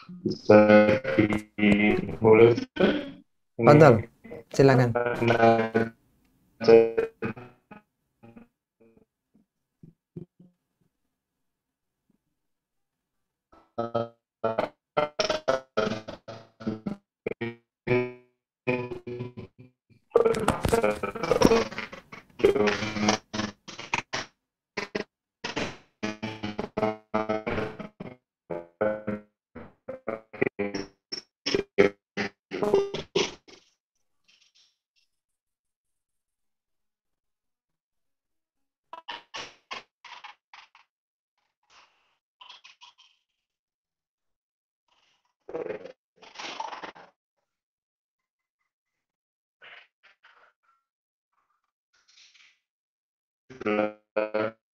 Bisa dimulai ini Fadal, silakan.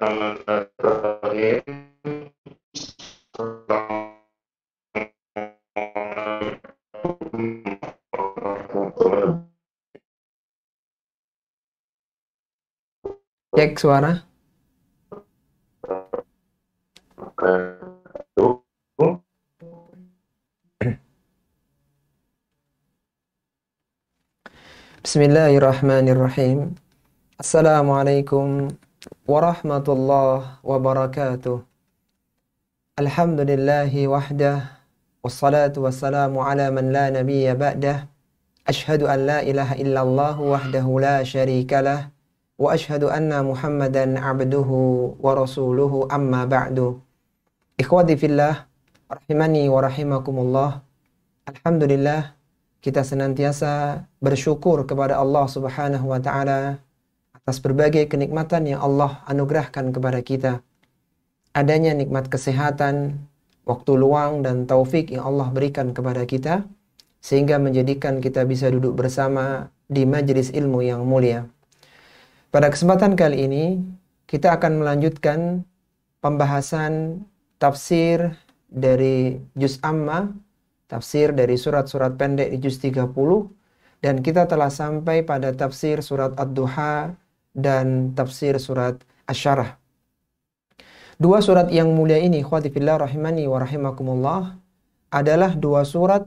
karena Cek suara. Bismillahirrahmanirrahim. Assalamualaikum warahmatullahi wabarakatuh. Alhamdulillahi wahdah. Wassalatu wassalamu ala man la nabiyya ba'dah. Ashhadu an la ilaha illallah wahdahu la syarikalah. Wa ashhadu anna Muhammadan abduhu wa rasuluhu amma ba'du. Ikhwati fillah, rahimani wa rahimakumullah. Alhamdulillah, kita senantiasa bersyukur kepada Allah Subhanahu wa taala atas berbagai kenikmatan yang Allah anugerahkan kepada kita. Adanya nikmat kesehatan, waktu luang dan taufik yang Allah berikan kepada kita sehingga menjadikan kita bisa duduk bersama di majelis ilmu yang mulia. Pada kesempatan kali ini kita akan melanjutkan pembahasan tafsir dari juz amma, tafsir dari surat-surat pendek di juz 30, dan kita telah sampai pada tafsir surat Ad-Duha dan tafsir surat Asy-Syarah. Dua surat yang mulia ini, ikhwati fillah rahimani wa rahimakumullah, adalah dua surat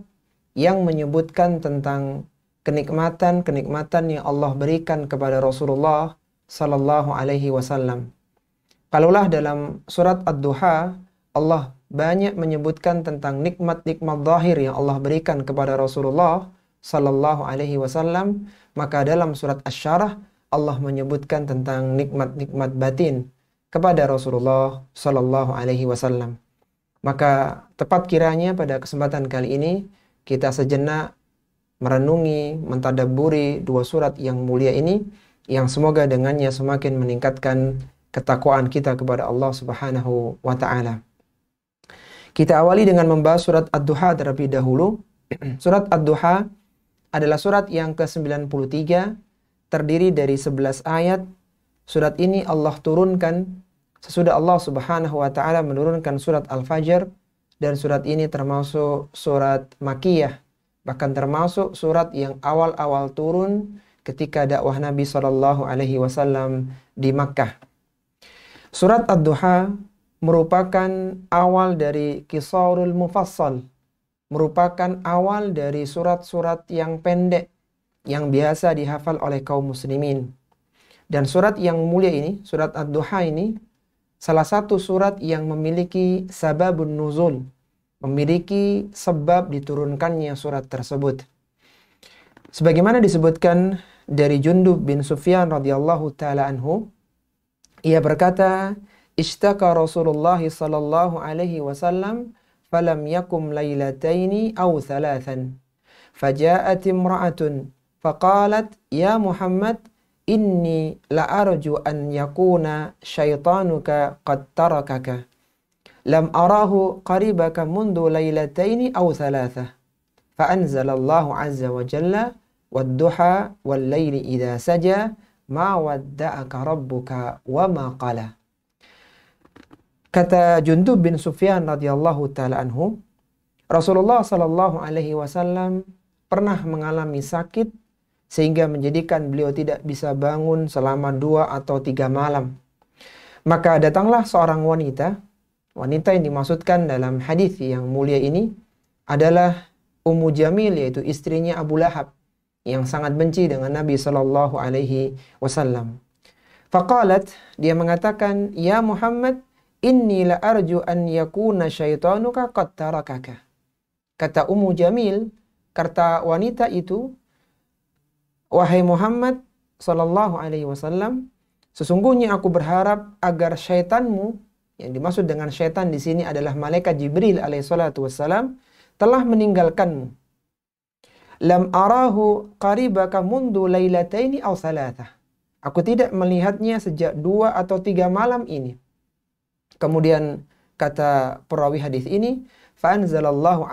yang menyebutkan tentang kenikmatan-kenikmatan yang Allah berikan kepada Rasulullah sallallahu alaihi wasallam. Kalaulah dalam surat Ad-Duha Allah banyak menyebutkan tentang nikmat-nikmat zahir yang Allah berikan kepada Rasulullah sallallahu alaihi wasallam, maka dalam surat Asy-Syarah Allah menyebutkan tentang nikmat-nikmat batin kepada Rasulullah sallallahu alaihi wasallam. Maka tepat kiranya pada kesempatan kali ini kita sejenak merenungi, mentadabburi dua surat yang mulia ini, yang semoga dengannya semakin meningkatkan ketakwaan kita kepada Allah Subhanahu wa taala. Kita awali dengan membahas surat Ad-Duha terlebih dahulu. Surat Ad-Duha adalah surat yang ke-93, terdiri dari 11 ayat. Surat ini Allah turunkan sesudah Allah Subhanahu wa taala menurunkan surat Al-Fajr, dan surat ini termasuk surat Makkiyah, bahkan termasuk surat yang awal-awal turun ketika dakwah Nabi Shallallahu alaihi wasallam di Makkah. Surat Ad-Duha merupakan awal dari Qisarul Mufassal, merupakan awal dari surat-surat yang pendek yang biasa dihafal oleh kaum muslimin. Dan surat yang mulia ini, surat Ad-Duha ini, salah satu surat yang memiliki sababun nuzul, memiliki sebab diturunkannya surat tersebut. Sebagaimana disebutkan dari Jundub bin Sufyan radhiyallahu taala anhu, ia berkata, "Ishtaka Rasulullah sallallahu alaihi wasallam falam yakum lailataini aw thalathan. Faja'at imra'atun faqalat ya Muhammad inni la arju an yakuna syaitanuka qad tarakaka. Lam arahu qaribaka mundu lailataini aw thalatha. Fa anzalallahu azza wa jalla wad-duha wal-laili idza saja ma wadda'aka rabbuka wa ma qala." Kata Jundub bin Sufyan radhiyallahu taala anhu, Rasulullah sallallahu alaihi wasallam pernah mengalami sakit sehingga menjadikan beliau tidak bisa bangun selama 2 atau 3 malam. Maka datanglah seorang wanita yang dimaksudkan dalam hadis yang mulia ini, adalah Ummu Jamil, yaitu istrinya Abu Lahab yang sangat benci dengan Nabi Shallallahu Alaihi Wasallam. Faqalat, dia mengatakan, ya Muhammad, inni la arju an yakuna syaitanuka qad tarakaka. Kata Ummu Jamil, kata wanita itu, wahai Muhammad Sallallahu Alaihi Wasallam, sesungguhnya aku berharap agar syaitanmu, yang dimaksud dengan syaitan di sini adalah malaikat Jibril alaihi salatu wassalam, telah meninggalkanmu. Lam arahu qaribaka mundu lailataini aw salatah. Aku tidak melihatnya sejak 2 atau 3 malam ini. Kemudian kata perawi hadis ini, fa anzalallahu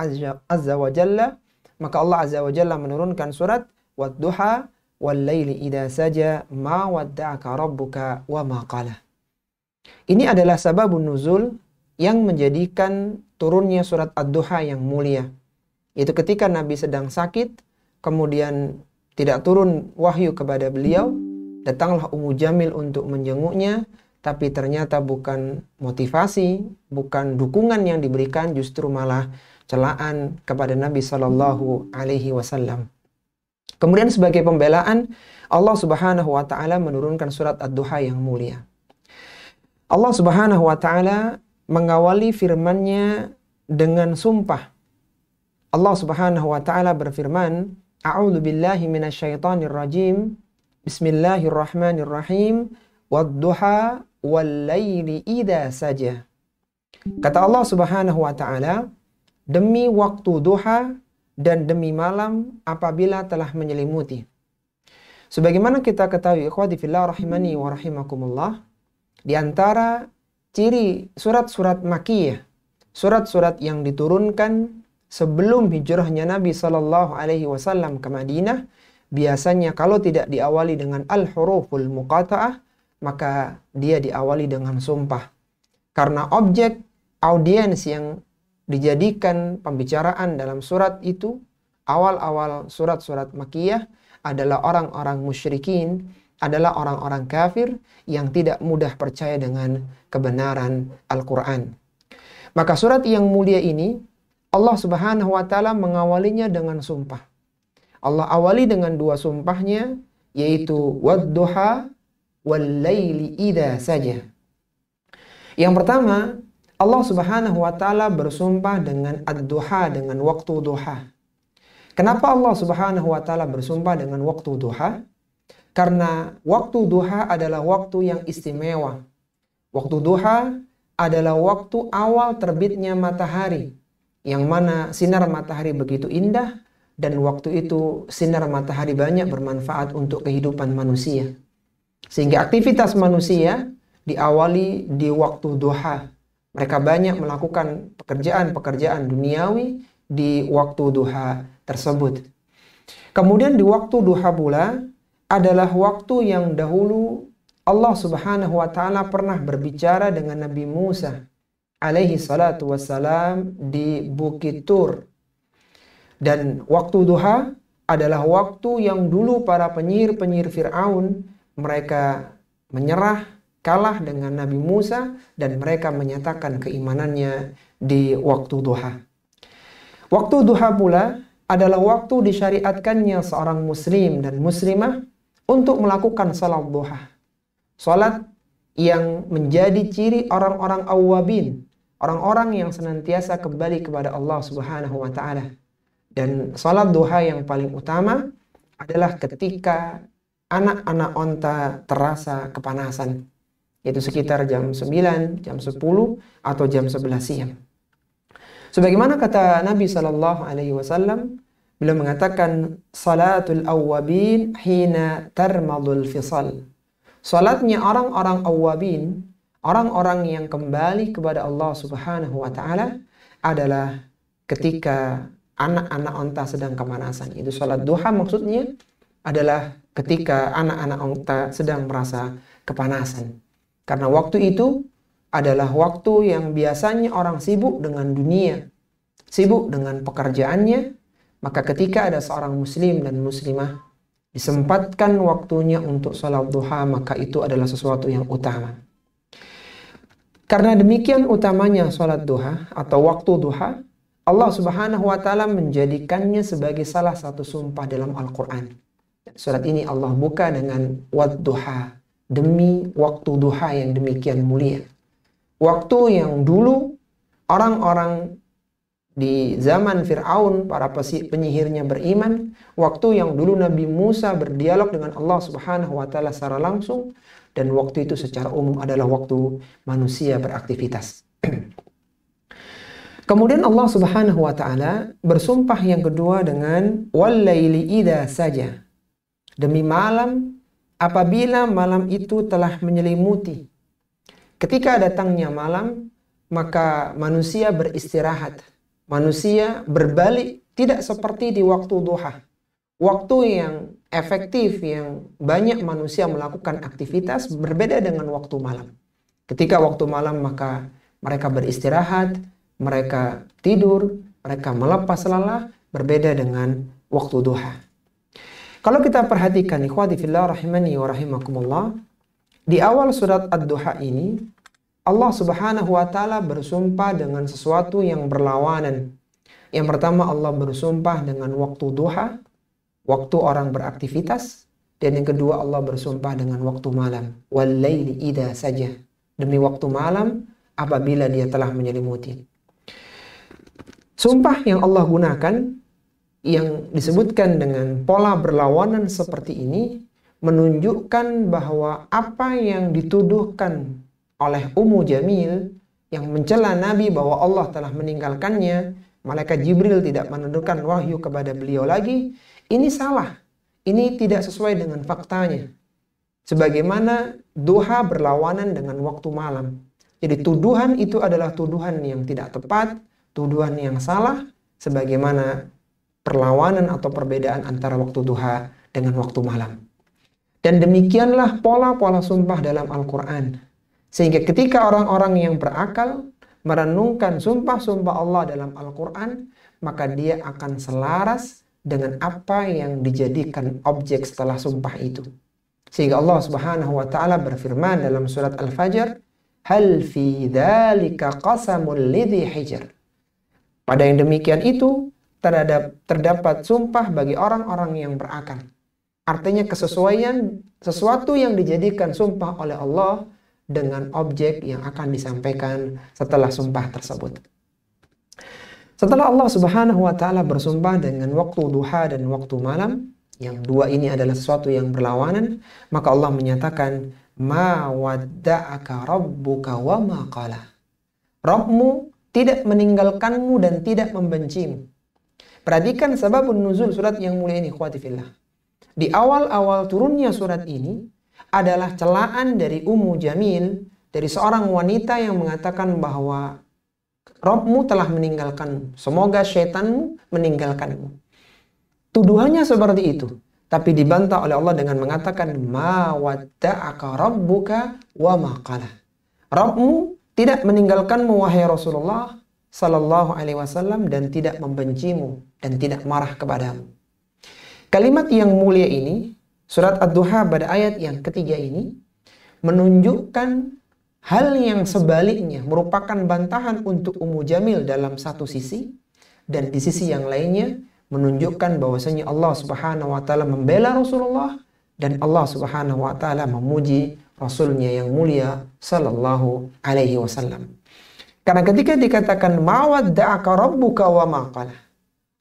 azza wa jalla, maka Allah azza wa jalla menurunkan surat wad-duha wal laili idza saja ma wadda'aka rabbuka wa ma qala. Ini adalah sababun nuzul yang menjadikan turunnya surat Ad-Duha yang mulia. Itu ketika Nabi sedang sakit, kemudian tidak turun wahyu kepada beliau, datanglah Ummu Jamil untuk menjenguknya, tapi ternyata bukan motivasi, bukan dukungan yang diberikan, justru malah celaan kepada Nabi Shallallahu Alaihi Wasallam. Kemudian sebagai pembelaan, Allah Subhanahu Wa Taala menurunkan surat Ad-Duha yang mulia. Allah Subhanahu Wa Taala mengawali firman-Nya dengan sumpah. Allah Subhanahu Wa Taala berfirman, A'udzu billahi minasyaitonir rajim. Bismillahirrahmanirrahim. Wad-duha wal-laili idza saja. Kata Allah Subhanahu Wa Taala, demi waktu duha dan demi malam apabila telah menyelimuti. Sebagaimana kita ketahui, ikhwati fillah rahimani wa rahimakumullah, di antara ciri surat-surat Makkiyah, surat-surat yang diturunkan sebelum hijrahnya Nabi Sallallahu Alaihi Wasallam ke Madinah, biasanya kalau tidak diawali dengan al-huruful muqata'ah, maka dia diawali dengan sumpah. Karena objek audiens yang dijadikan pembicaraan dalam surat itu, awal-awal surat-surat Makkiyah, adalah orang-orang musyrikin, adalah orang-orang kafir yang tidak mudah percaya dengan kebenaran Al-Quran. Maka surat yang mulia ini, Allah Subhanahu Wa Taala mengawalinya dengan sumpah. Allah awali dengan 2 sumpahnya, yaitu wad-duha wal-laili idza saja. Yang pertama, Allah Subhanahu Wa Taala bersumpah dengan ad-duha, dengan waktu duha. Kenapa Allah Subhanahu Wa Taala bersumpah dengan waktu duha? Karena waktu duha adalah waktu yang istimewa. Waktu duha adalah waktu awal terbitnya matahari, yang mana sinar matahari begitu indah, dan waktu itu sinar matahari banyak bermanfaat untuk kehidupan manusia. Sehingga aktivitas manusia diawali di waktu duha. Mereka banyak melakukan pekerjaan-pekerjaan duniawi di waktu duha tersebut. Kemudian di waktu duha pula adalah waktu yang dahulu Allah Subhanahu Wa Taala pernah berbicara dengan Nabi Musa alaihi salatu wassalam di Bukit Tur. Dan waktu duha adalah waktu yang dulu para penyihir-penyihir Fir'aun, mereka menyerah, kalah dengan Nabi Musa, dan mereka menyatakan keimanannya di waktu duha. Waktu duha pula adalah waktu disyariatkannya seorang muslim dan muslimah untuk melakukan salat duha. Salat yang menjadi ciri orang-orang awwabin, orang-orang yang senantiasa kembali kepada Allah Subhanahu Wa Taala. Dan salat duha yang paling utama adalah ketika anak-anak onta terasa kepanasan, yaitu sekitar jam 9, jam 10, atau jam 11 siang. Sebagaimana kata Nabi Sallallahu Alaihi Wasallam, beliau mengatakan, salatul awwabin hina tarmadul fisal. Salatnya orang-orang awwabin, orang-orang yang kembali kepada Allah Subhanahu Wa Taala, adalah ketika anak-anak onta sedang kepanasan. Itu salat duha maksudnya adalah ketika anak-anak onta sedang merasa kepanasan. Karena waktu itu adalah waktu yang biasanya orang sibuk dengan dunia, sibuk dengan pekerjaannya. Maka ketika ada seorang muslim dan muslimah disempatkan waktunya untuk salat duha, maka itu adalah sesuatu yang utama. Karena demikian utamanya salat duha atau waktu duha, Allah Subhanahu wa taala menjadikannya sebagai salah satu sumpah dalam Al-Qur'an. Surat ini Allah buka dengan wadduha, demi waktu duha yang demikian mulia. Waktu yang dulu orang-orang di zaman Fir'aun, para penyihirnya beriman, waktu yang dulu Nabi Musa berdialog dengan Allah Subhanahu wa taala secara langsung, dan waktu itu secara umum adalah waktu manusia beraktivitas. Kemudian Allah Subhanahu wa taala bersumpah yang kedua dengan wal-laili idza saja. Demi malam apabila malam itu telah menyelimuti. Ketika datangnya malam, maka manusia beristirahat. Manusia berbalik tidak seperti di waktu duha. Waktu yang efektif, yang banyak manusia melakukan aktivitas, berbeda dengan waktu malam. Ketika waktu malam maka mereka beristirahat, mereka tidur, mereka melepas lelah, berbeda dengan waktu duha. Kalau kita perhatikan, ikhwati fillah rahimani wa rahimakumullah, di awal surat Ad-Duha ini Allah Subhanahu wa taala bersumpah dengan sesuatu yang berlawanan. Yang pertama, Allah bersumpah dengan waktu duha, waktu orang beraktivitas, dan yang kedua Allah bersumpah dengan waktu malam, wal-laili idza saja, demi waktu malam apabila dia telah menyelimuti. Sumpah yang Allah gunakan yang disebutkan dengan pola berlawanan seperti ini menunjukkan bahwa apa yang dituduhkan oleh Ummu Jamil yang mencela Nabi bahwa Allah telah meninggalkannya, malaikat Jibril tidak menurunkan wahyu kepada beliau lagi, ini salah. Ini tidak sesuai dengan faktanya. Sebagaimana duha berlawanan dengan waktu malam. Jadi tuduhan itu adalah tuduhan yang tidak tepat, tuduhan yang salah, sebagaimana perlawanan atau perbedaan antara waktu duha dengan waktu malam. Dan demikianlah pola-pola sumpah dalam Al-Quran. Sehingga ketika orang-orang yang berakal merenungkan sumpah-sumpah Allah dalam Al-Quran, maka dia akan selaras dengan apa yang dijadikan objek setelah sumpah itu. Sehingga Allah Subhanahu wa taala berfirman dalam surat Al-Fajr, "Hal fi dzalika qasamul lidzi hijr." Pada yang demikian itu terdapat sumpah bagi orang-orang yang berakal. Artinya kesesuaian sesuatu yang dijadikan sumpah oleh Allah dengan objek yang akan disampaikan setelah sumpah tersebut. Setelah Allah Subhanahu wa taala bersumpah dengan waktu duha dan waktu malam, yang dua ini adalah sesuatu yang berlawanan, maka Allah menyatakan, "Ma wadda'aka rabbuka wa ma qala." Rabbmu tidak meninggalkanmu dan tidak membencimu. Perhatikan sebabun nuzul surat yang mulia ini, ikhwati fillah. Di awal-awal turunnya surat ini adalah celaan dari Ummu Jamil, dari seorang wanita yang mengatakan bahwa Rabbmu telah meninggalkanmu, semoga syaitanmu meninggalkanmu. Tuduhannya seperti itu, tapi dibantah oleh Allah dengan mengatakan, "Ma wadda'aka rabbuka wa ma qala." Rabbmu tidak meninggalkanmu wahai Rasulullah sallallahu alaihi wasallam dan tidak membencimu dan tidak marah kepadamu. Kalimat yang mulia ini, surat Ad-Duha pada ayat yang ketiga ini, menunjukkan hal yang sebaliknya, merupakan bantahan untuk Ummu Jamil dalam satu sisi, dan di sisi yang lainnya menunjukkan bahwasanya Allah Subhanahu wa taala membela Rasulullah dan Allah Subhanahu wa taala memuji Rasulnya yang mulia sallallahu alaihi wasallam. Karena ketika dikatakan mawadda'aka rabbuka wa ma qala,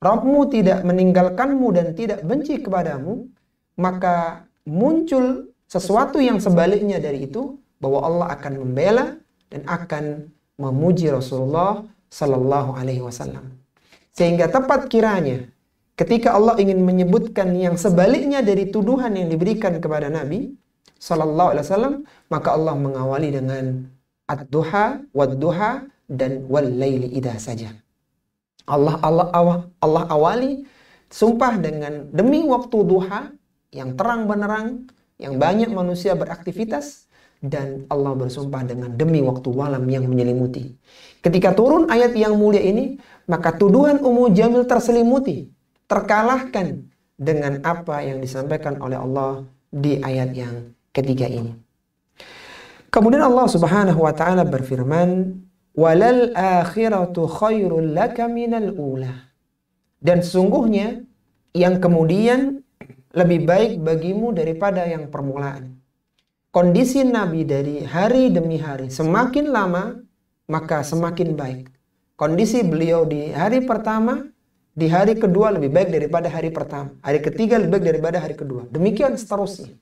Rabbmu tidak meninggalkanmu dan tidak benci kepadamu, maka muncul sesuatu yang sebaliknya dari itu, bahwa Allah akan membela dan akan memuji Rasulullah sallallahu alaihi wasallam. Sehingga tepat kiranya ketika Allah ingin menyebutkan yang sebaliknya dari tuduhan yang diberikan kepada Nabi sallallahu alaihi wasallam, maka Allah mengawali dengan ad-duha, wad-duha, dan wal-laili idza saja. Allah awali sumpah dengan demi waktu duha yang terang benderang, yang banyak manusia beraktivitas, dan Allah bersumpah dengan demi waktu malam yang menyelimuti. Ketika turun ayat yang mulia ini, maka tuduhan Ummu Jamil terselimuti, terkalahkan dengan apa yang disampaikan oleh Allah di ayat yang ketiga ini. Kemudian Allah Subhanahu wa taala berfirman, walal akhiratu khairul laka minal ula. Dan sesungguhnya yang kemudian lebih baik bagimu daripada yang permulaan. Kondisi Nabi dari hari demi hari semakin lama maka semakin baik. Kondisi beliau di hari pertama, di hari kedua lebih baik daripada hari pertama. Hari ketiga lebih baik daripada hari kedua. Demikian seterusnya.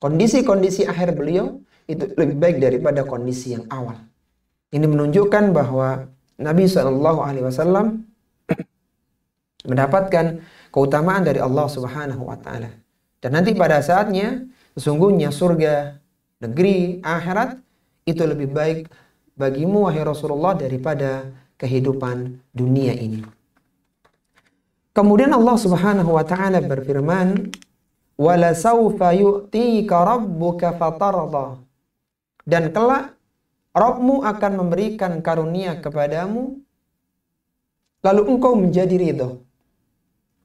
Kondisi-kondisi akhir beliau itu lebih baik daripada kondisi yang awal. Ini menunjukkan bahwa Nabi SAW mendapatkan keutamaan dari Allah Subhanahu wa Ta'ala. Dan nanti pada saatnya, sesungguhnya surga, negeri, akhirat itu lebih baik bagimu wahai Rasulullah daripada kehidupan dunia ini. Kemudian Allah Subhanahu wa Ta'ala berfirman, "Wala sawfa yu'tika rabbuka fatarda." Dan kelak Rabbmu akan memberikan karunia kepadamu lalu engkau menjadi ridha.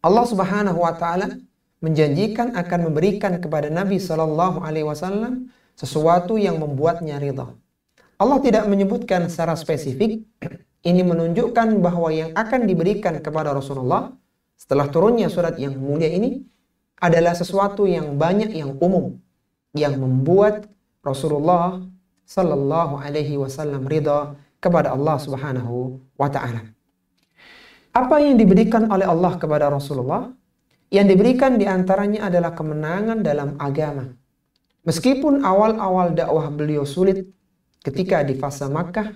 Allah Subhanahu wa Ta'ala menjanjikan akan memberikan kepada Nabi sallallahu alaihi wasallam sesuatu yang membuatnya ridha. Allah tidak menyebutkan secara spesifik. Ini menunjukkan bahwa yang akan diberikan kepada Rasulullah setelah turunnya surat yang mulia ini adalah sesuatu yang banyak, yang umum, yang membuat Rasulullah sallallahu alaihi wasallam ridha kepada Allah Subhanahu wa Ta'ala. Apa yang diberikan oleh Allah kepada Rasulullah? Yang diberikan diantaranya adalah kemenangan dalam agama. Meskipun awal-awal dakwah beliau sulit ketika di fase Makkah,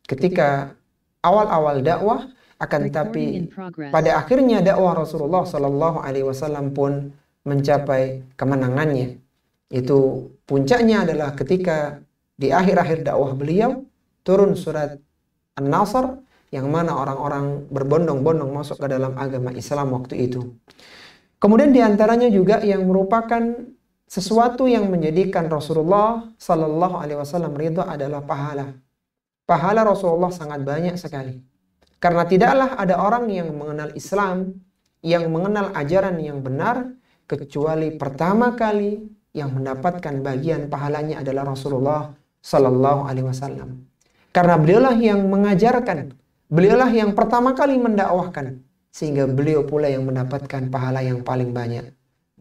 ketika awal-awal dakwah, akan tetapi pada akhirnya dakwah Rasulullah Sallallahu Alaihi Wasallam pun mencapai kemenangannya. Itu puncaknya adalah ketika di akhir-akhir dakwah beliau turun surat An-Nasr, yang mana orang-orang berbondong-bondong masuk ke dalam agama Islam waktu itu. Kemudian diantaranya juga yang merupakan sesuatu yang menjadikan Rasulullah Sallallahu Alaihi Wasallam ridha adalah pahala. Pahala Rasulullah sangat banyak sekali. Karena tidaklah ada orang yang mengenal Islam, yang mengenal ajaran yang benar, kecuali pertama kali yang mendapatkan bagian pahalanya adalah Rasulullah Sallallahu Alaihi Wasallam. Karena beliaulah yang mengajarkan, beliaulah yang pertama kali mendakwahkan, sehingga beliau pula yang mendapatkan pahala yang paling banyak.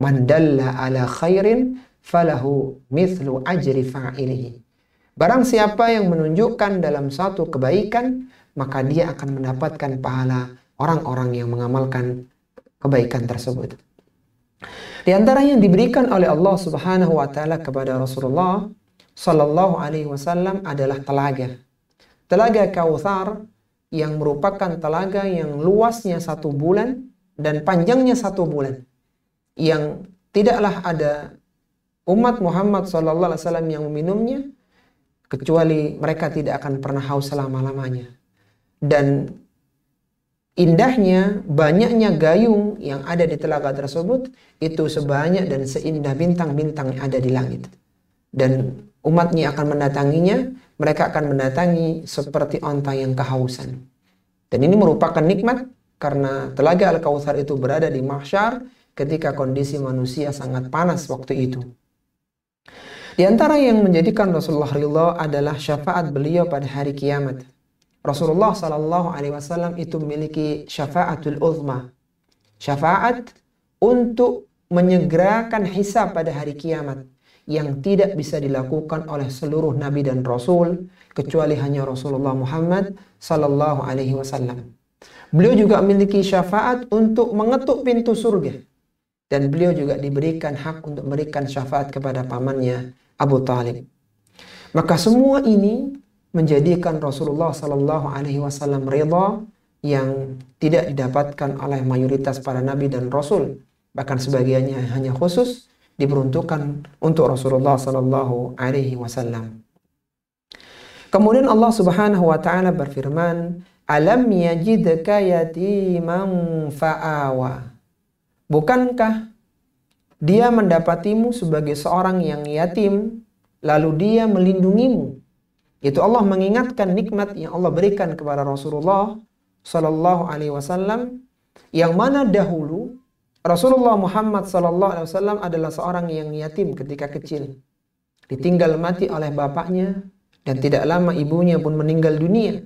Man dalla ala khairin falahu mithlu ajri fa'ilihi. Barang siapa yang menunjukkan dalam satu kebaikan, maka dia akan mendapatkan pahala orang-orang yang mengamalkan kebaikan tersebut. Di antara yang diberikan oleh Allah Subhanahu wa Ta'ala kepada Rasulullah Sallallahu Alaihi Wasallam adalah telaga. Telaga Kautsar yang merupakan telaga yang luasnya 1 bulan dan panjangnya 1 bulan, yang tidaklah ada umat Muhammad SAW yang meminumnya kecuali mereka tidak akan pernah haus selama-lamanya. Dan indahnya, banyaknya gayung yang ada di telaga tersebut itu sebanyak dan seindah bintang-bintang yang ada di langit. Dan umatnya akan mendatanginya, mereka akan mendatangi seperti onta yang kehausan. Dan ini merupakan nikmat karena telaga Al-Kautsar itu berada di mahsyar ketika kondisi manusia sangat panas waktu itu. Di antara yang menjadikan Rasulullah ridha adalah syafaat beliau pada hari kiamat. Rasulullah Sallallahu Alaihi Wasallam itu memiliki syafaatul uzma, syafaat untuk menyegerakan hisab pada hari kiamat, yang tidak bisa dilakukan oleh seluruh nabi dan rasul kecuali hanya Rasulullah Muhammad Sallallahu Alaihi Wasallam. Beliau juga memiliki syafaat untuk mengetuk pintu surga, dan beliau juga diberikan hak untuk memberikan syafaat kepada pamannya Abu Talib. Maka semua ini menjadikan Rasulullah Sallallahu Alaihi Wasallam ridha yang tidak didapatkan oleh mayoritas para nabi dan rasul. Bahkan sebagiannya hanya khusus diperuntukkan untuk Rasulullah Sallallahu Alaihi Wasallam. Kemudian Allah Subhanahu Wa Taala berfirman, Alam yajidka yatiman fa'awa. Bukankah dia mendapatimu sebagai seorang yang yatim, lalu dia melindungimu? Itu Allah mengingatkan nikmat yang Allah berikan kepada Rasulullah Sallallahu Alaihi Wasallam, yang mana dahulu Rasulullah Muhammad Sallallahu Alaihi Wasallam adalah seorang yang yatim ketika kecil, ditinggal mati oleh bapaknya dan tidak lama ibunya pun meninggal dunia.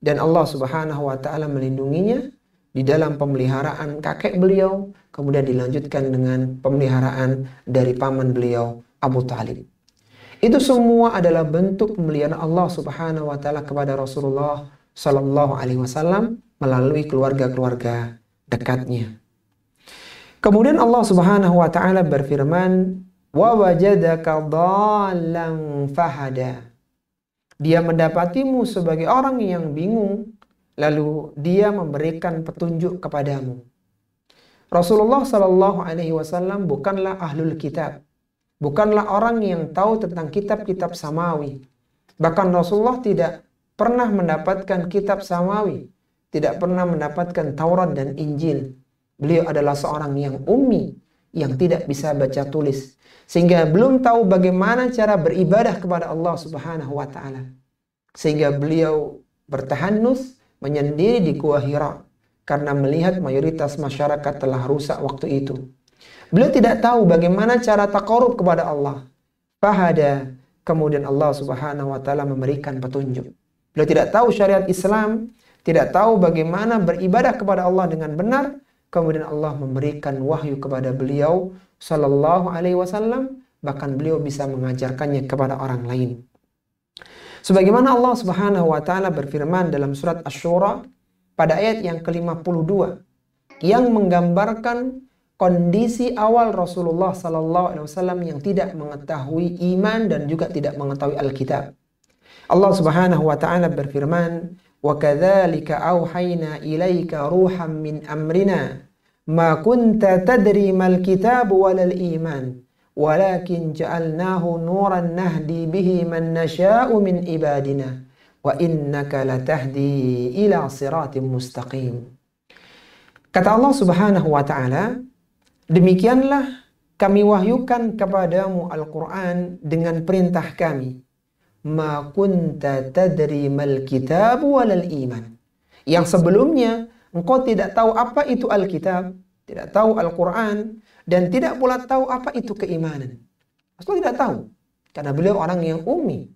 Dan Allah Subhanahu wa taala melindunginya di dalam pemeliharaan kakek beliau, kemudian dilanjutkan dengan pemeliharaan dari paman beliau, Abu Talib. Itu semua adalah bentuk pemeliharaan Allah Subhanahu wa taala kepada Rasulullah sallallahu alaihi wasallam melalui keluarga-keluarga dekatnya. Kemudian Allah Subhanahu wa taala berfirman, "Wa wajadaka dhallan fahada." Dia mendapatimu sebagai orang yang bingung, lalu dia memberikan petunjuk kepadamu. Rasulullah sallallahu alaihi wasallam bukanlah ahlul kitab, bukanlah orang yang tahu tentang kitab-kitab samawi. Bahkan Rasulullah tidak pernah mendapatkan kitab samawi, tidak pernah mendapatkan Taurat dan Injil. Beliau adalah seorang yang ummi, yang tidak bisa baca tulis, sehingga belum tahu bagaimana cara beribadah kepada Allah Subhanahu wa taala. Sehingga beliau bertahanus menyendiri di Gua Hira karena melihat mayoritas masyarakat telah rusak waktu itu. Beliau tidak tahu bagaimana cara taqarrub kepada Allah. Fahada, kemudian Allah Subhanahu wa taala memberikan petunjuk. Beliau tidak tahu syariat Islam, tidak tahu bagaimana beribadah kepada Allah dengan benar. Kemudian Allah memberikan wahyu kepada beliau sallallahu alaihi wasallam, bahkan beliau bisa mengajarkannya kepada orang lain. Sebagaimana Allah Subhanahu wa taala berfirman dalam surat Asy-Syura pada ayat yang ke-52 yang menggambarkan kondisi awal Rasulullah sallallahu alaihi wasallam yang tidak mengetahui iman dan juga tidak mengetahui Alkitab. Allah Subhanahu wa taala berfirman, "Wa kadzalika auhayna ilaika ruham min amrina ma kunta tadri mal kitab walal iman walakin ja'alnahu nuran nahdi bihi man nasha'u min ibadina wa innaka latahdi ila siratim mustaqim." Kata Allah Subhanahu wa taala, demikianlah kami wahyukan kepadamu Al-Quran dengan perintah kami. Ma kunta tadri mal kitab walal iman. Yang sebelumnya engkau tidak tahu apa itu Alkitab, tidak tahu Al-Quran, dan tidak pula tahu apa itu keimanan. Rasulullah tidak tahu, karena beliau orang yang ummi.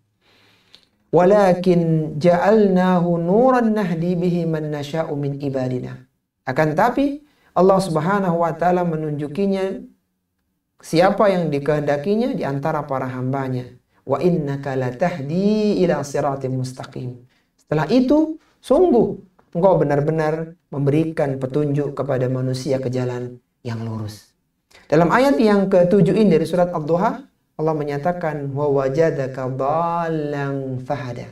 Walakin ja'alnahu nuran nahdi bihi man nasha'u min ibadina. Akan tapi Allah Subhanahu wa taala menunjukinya siapa yang dikehendakinya di antara para hambanya. Wa innaka latahdi ila siratim mustaqim. Setelah itu, sungguh engkau benar-benar memberikan petunjuk kepada manusia ke jalan yang lurus. Dalam ayat yang ke-7 ini dari surat Ad-Duha, Allah menyatakan wa wajadaka dhallan fahada.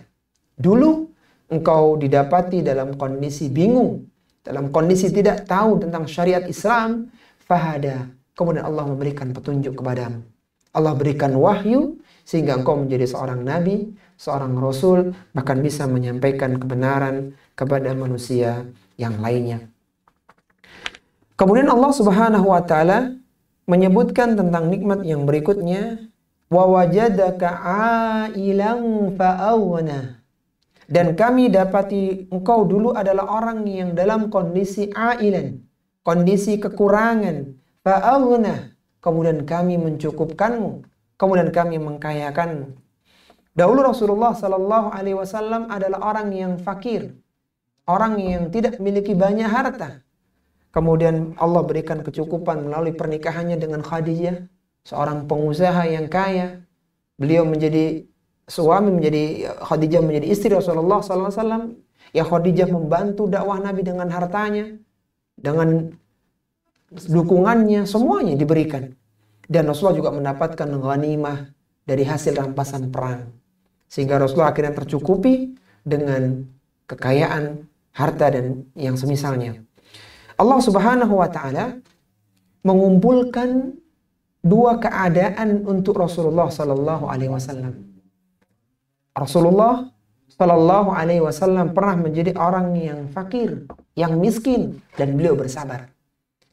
Dulu engkau didapati dalam kondisi bingung, dalam kondisi tidak tahu tentang syariat Islam, fahada. Kemudian Allah memberikan petunjuk kepadamu. Allah berikan wahyu sehingga engkau menjadi seorang nabi, seorang rasul, bahkan bisa menyampaikan kebenaran kepada manusia yang lainnya. Kemudian Allah Subhanahu wa taala menyebutkan tentang nikmat yang berikutnya, wa wajadaka ailan fa'awna. Dan kami dapati engkau dulu adalah orang yang dalam kondisi ailan, kondisi kekurangan, fa'awna. Kemudian kami mencukupkanmu, kemudian kami mengkayakanmu. Dahulu Rasulullah sallallahu alaihi wasallam adalah orang yang fakir, orang yang tidak memiliki banyak harta. Kemudian Allah berikan kecukupan melalui pernikahannya dengan Khadijah, seorang pengusaha yang kaya. Beliau menjadi suami, Khadijah menjadi istri Rasulullah sallallahu alaihi wasallam. Ya, Khadijah membantu dakwah Nabi dengan hartanya, dengan dukungannya, semuanya diberikan. Dan Rasulullah juga mendapatkan ghanimah dari hasil rampasan perang. Sehingga Rasulullah akhirnya tercukupi dengan kekayaan, harta, dan yang semisalnya. Allah Subhanahu wa ta'ala mengumpulkan dua keadaan untuk Rasulullah sallallahu alaihi wasallam. Rasulullah sallallahu alaihi wasallam pernah menjadi orang yang fakir, yang miskin, dan beliau bersabar.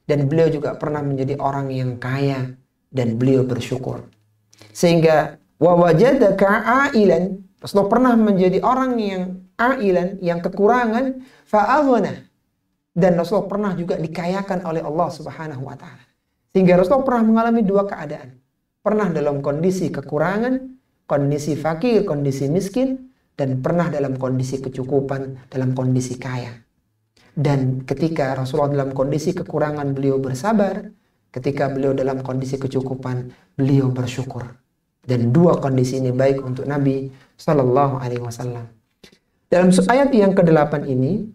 Dan beliau juga pernah menjadi orang yang kaya dan beliau bersyukur. Sehingga wa wajadaka ailan, Rasulullah pernah menjadi orang yang ailan, yang kekurangan, fa'aghna. Dan Rasulullah pernah juga dikayakan oleh Allah Subhanahu wa taala. Sehingga Rasulullah pernah mengalami dua keadaan. Pernah dalam kondisi kekurangan, kondisi fakir, kondisi miskin, dan pernah dalam kondisi kecukupan, dalam kondisi kaya. Dan ketika Rasulullah dalam kondisi kekurangan, beliau bersabar. Ketika beliau dalam kondisi kecukupan, beliau bersyukur. Dan dua kondisi ini baik untuk Nabi Sallallahu Alaihi Wasallam. Dalam ayat yang ke-8 ini,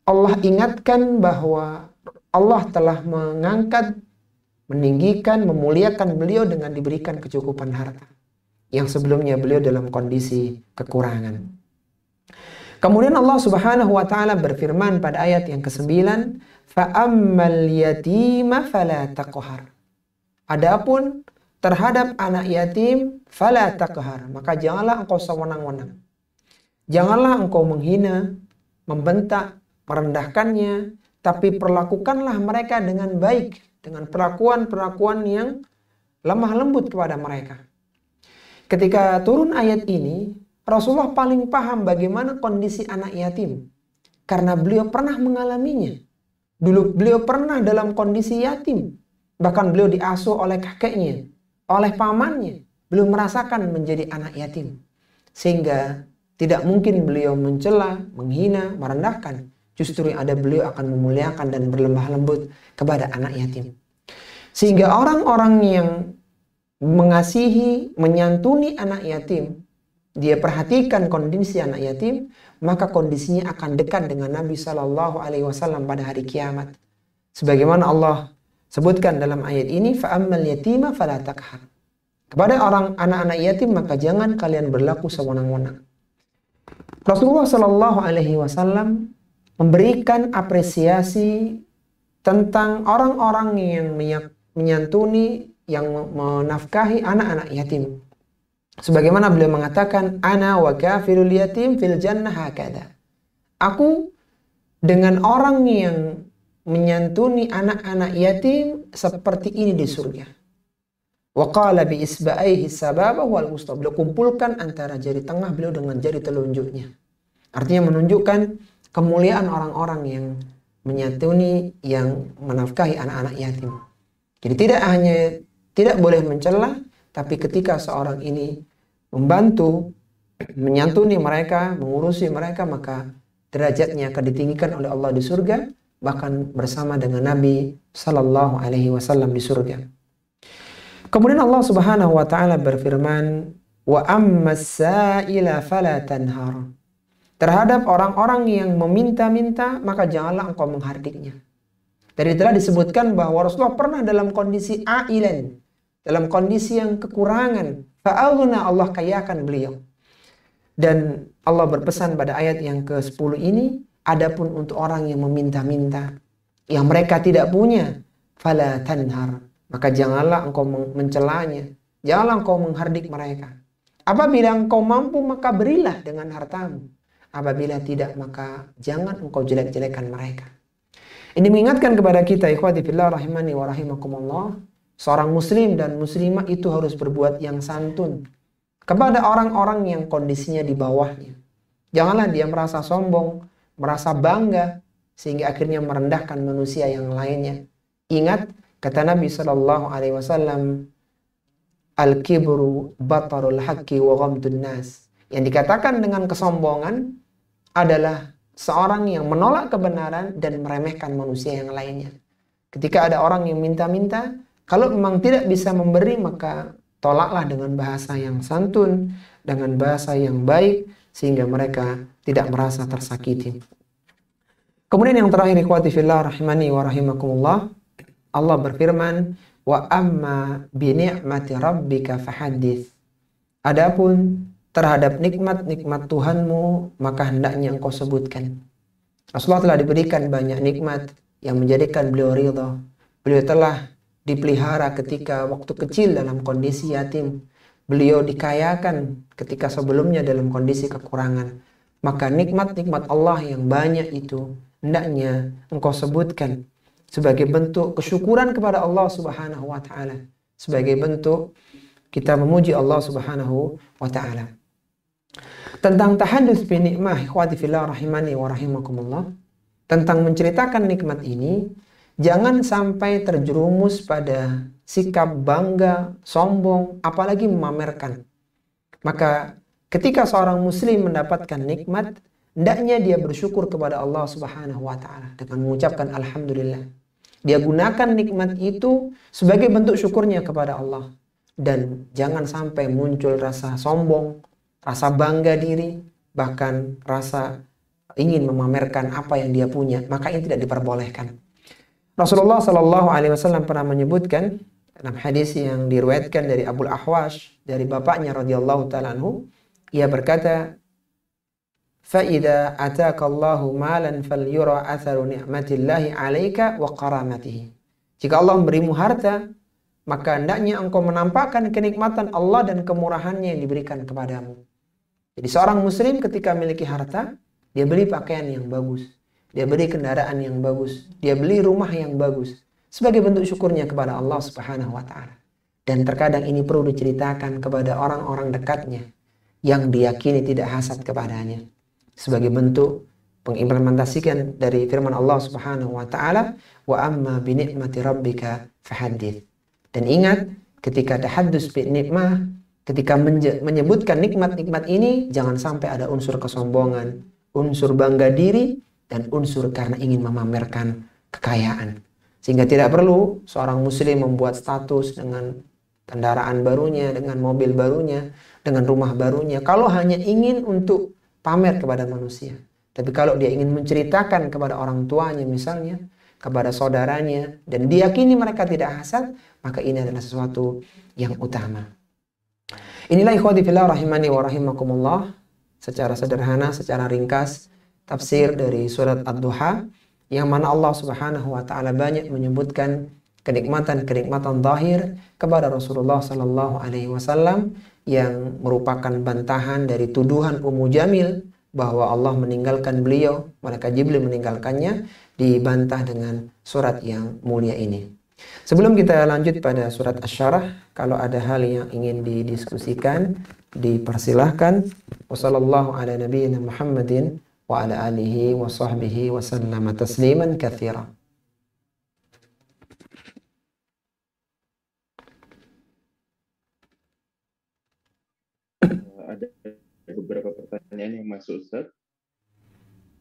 Allah ingatkan bahwa Allah telah mengangkat, meninggikan, memuliakan beliau dengan diberikan kecukupan harta. Yang sebelumnya beliau dalam kondisi kekurangan. Kemudian Allah Subhanahu wa taala berfirman pada ayat yang ke-9, "Fa'ammal yatima fala taqhar." Adapun terhadap anak yatim fala taqhar, maka janganlah engkau sewenang-wenang. Janganlah engkau menghina, membentak, merendahkannya, tapi perlakukanlah mereka dengan baik, dengan perlakuan-perlakuan yang lemah lembut kepada mereka. Ketika turun ayat ini, Rasulullah paling paham bagaimana kondisi anak yatim. Karena beliau pernah mengalaminya. Dulu beliau pernah dalam kondisi yatim. Bahkan beliau diasuh oleh kakeknya, oleh pamannya. Beliau merasakan menjadi anak yatim. Sehingga tidak mungkin beliau mencela, menghina, merendahkan. Justru yang ada beliau akan memuliakan dan berlemah lembut kepada anak yatim. Sehingga orang-orang yang mengasihi, menyantuni anak yatim, dia perhatikan kondisi anak yatim, maka kondisinya akan dekat dengan Nabi Sallallahu Alaihi Wasallam pada hari kiamat. Sebagaimana Allah sebutkan dalam ayat ini, fa'ammal yatima fala taqhar. Kepada orang anak-anak yatim maka jangan kalian berlaku sewenang-wenang. Rasulullah Sallallahu Alaihi Wasallam memberikan apresiasi tentang orang-orang yang menyantuni, yang menafkahi anak-anak yatim. Sebagaimana beliau mengatakan, ana wa kafirul yatim fil jannah hakada. Aku dengan orang yang menyantuni anak-anak yatim seperti ini di surga. Wa qala bi isba'aihi sababa wal wusta. Beliau kumpulkan antara jari tengah beliau dengan jari telunjuknya. Artinya menunjukkan kemuliaan orang-orang yang menyantuni, yang menafkahi anak-anak yatim. Jadi tidak boleh mencela, tapi ketika seorang ini membantu, menyantuni mereka, mengurusi mereka, maka derajatnya akan ditinggikan oleh Allah di surga, bahkan bersama dengan Nabi Sallallahu Alaihi Wasallam di surga. Kemudian Allah Subhanahu Wa Taala berfirman, wa ammas sa'ila fala tanhar. Terhadap orang-orang yang meminta-minta, maka janganlah engkau menghardiknya. Tadi telah disebutkan bahwa Rasulullah pernah dalam kondisi ailan, dalam kondisi yang kekurangan. Fa'aghna, Allah kayakan beliau. Dan Allah berpesan pada ayat yang ke-10 ini, adapun untuk orang yang meminta-minta, yang mereka tidak punya, fala tanhar, maka janganlah engkau mencelanya, janganlah engkau menghardik mereka. Apabila engkau mampu, maka berilah dengan hartamu. Apabila tidak, maka jangan engkau jelek-jelekan mereka. Ini mengingatkan kepada kita, ikhwati fillah rahimani wa rahimakumullah, seorang muslim dan muslimah itu harus berbuat yang santun kepada orang-orang yang kondisinya di bawahnya. Janganlah dia merasa sombong, merasa bangga, sehingga akhirnya merendahkan manusia yang lainnya. Ingat, kata Nabi SAW, al-kibru batarul haqqi wa ghamdun nas. Yang dikatakan dengan kesombongan adalah seorang yang menolak kebenaran dan meremehkan manusia yang lainnya. Ketika ada orang yang minta-minta, kalau memang tidak bisa memberi, maka tolaklah dengan bahasa yang santun, dengan bahasa yang baik, sehingga mereka tidak merasa tersakiti. Kemudian yang terakhir, ikhwati fillah rahimani wa rahimakumullah, Allah berfirman, wa amma bi ni'mati rabbika fahaddits. Adapun terhadap nikmat-nikmat Tuhanmu, maka hendaknya engkau sebutkan. Rasulullah telah diberikan banyak nikmat yang menjadikan beliau ridha. Beliau telah dipelihara ketika waktu kecil dalam kondisi yatim. Beliau dikayakan ketika sebelumnya dalam kondisi kekurangan. Maka nikmat-nikmat Allah yang banyak itu hendaknya engkau sebutkan sebagai bentuk kesyukuran kepada Allah Subhanahu wa taala, sebagai bentuk kita memuji Allah Subhanahu wa taala. Tentang tahadduts bi nikmah, ikhwati fillah rahimani wa rahimakumullah, tentang menceritakan nikmat ini, jangan sampai terjerumus pada sikap bangga, sombong, apalagi memamerkan. Maka ketika seorang muslim mendapatkan nikmat, hendaknya dia bersyukur kepada Allah Subhanahu wa taala dengan mengucapkan alhamdulillah. Dia gunakan nikmat itu sebagai bentuk syukurnya kepada Allah. Dan jangan sampai muncul rasa sombong, rasa bangga diri, bahkan rasa ingin memamerkan apa yang dia punya, maka ini tidak diperbolehkan. Rasulullah Shallallahu Alaihi Wasallam pernah menyebutkan dalam hadis yang diriwayatkan dari Abul Ahwash dari bapaknya radhiyallahu taala anhu, ia berkata, "Fa'idha ataka Allahu malan falyura atharu ni'matillahi 'alaika wa karamatihi." Jika Allah memberimu harta, maka hendaknya engkau menampakkan kenikmatan Allah dan kemurahannya yang diberikan kepadamu. Jadi seorang muslim ketika memiliki harta, dia beli pakaian yang bagus, dia beli kendaraan yang bagus, dia beli rumah yang bagus sebagai bentuk syukurnya kepada Allah Subhanahu wa taala. Dan terkadang ini perlu diceritakan kepada orang-orang dekatnya yang diyakini tidak hasad kepadanya, sebagai bentuk pengimplementasikan dari firman Allah Subhanahu wa taala, "Wa amma bi ni'mati rabbika fahaddits." Dan ingat, ketika tahaddus bi nikmah, ketika menyebutkan nikmat-nikmat ini, jangan sampai ada unsur kesombongan, unsur bangga diri, dan unsur karena ingin memamerkan kekayaan. Sehingga tidak perlu seorang muslim membuat status dengan kendaraan barunya, dengan mobil barunya, dengan rumah barunya, kalau hanya ingin untuk pamer kepada manusia. Tapi kalau dia ingin menceritakan kepada orang tuanya misalnya, kepada saudaranya, dan diyakini mereka tidak hasad, maka ini adalah sesuatu yang utama. Inilah ikhwati fillah rahimani wa rahimakumullah, secara sederhana, secara ringkas, tafsir dari surat Ad-Duha, yang mana Allah Subhanahu wa taala banyak menyebutkan kenikmatan-kenikmatan zahir kepada Rasulullah sallallahu alaihi wasallam yang merupakan bantahan dari tuduhan Ummu Jamil bahwa Allah meninggalkan beliau, malaikat Jibril meninggalkannya, dibantah dengan surat yang mulia ini. Sebelum kita lanjut pada surat Asy-Syarah, kalau ada hal yang ingin didiskusikan, dipersilahkan. Wassallallahu ala nabiyyina Muhammadin wa ala alihi wa sahbihi wa sallama tasliman katsira. Ada beberapa pertanyaan yang masuk, Ustaz.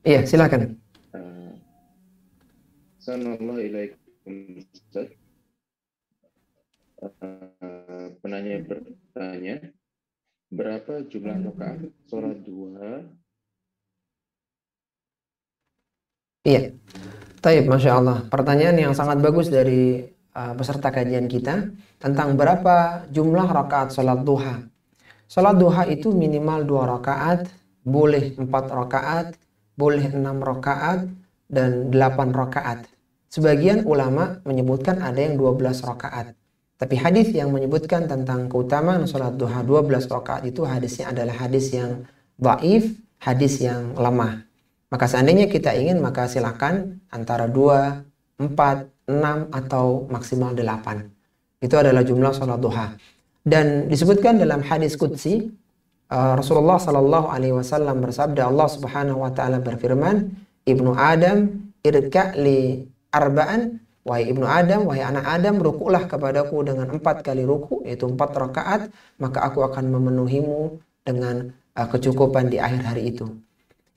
Iya, silakan. Assalamualaikum, Ustaz. Penanya bertanya, berapa jumlah rakaat sholat duha? Iya, taib, Masya Allah. Pertanyaan yang sangat bagus dari peserta kajian kita tentang berapa jumlah rakaat sholat duha. Sholat duha itu minimal 2 rakaat, boleh 4 rakaat, boleh 6 rakaat, dan 8 rakaat. Sebagian ulama menyebutkan ada yang 12 rakaat. Tapi hadis yang menyebutkan tentang keutamaan sholat duha 12 rakaat itu hadisnya adalah hadis yang dhaif, hadis yang lemah. Maka seandainya kita ingin, maka silakan antara 2, 4, 6, atau maksimal 8. Itu adalah jumlah sholat duha. Dan disebutkan dalam hadis qudsi, Rasulullah sallallahu alaihi wasallam bersabda, Allah Subhanahu wa taala berfirman, "Ibnu Adam irka' li arba'an." Wahai Ibnu Adam, wahai anak Adam, rukuklah kepadaku dengan 4 kali ruku, yaitu 4 rakaat, maka aku akan memenuhimu dengan kecukupan di akhir hari itu.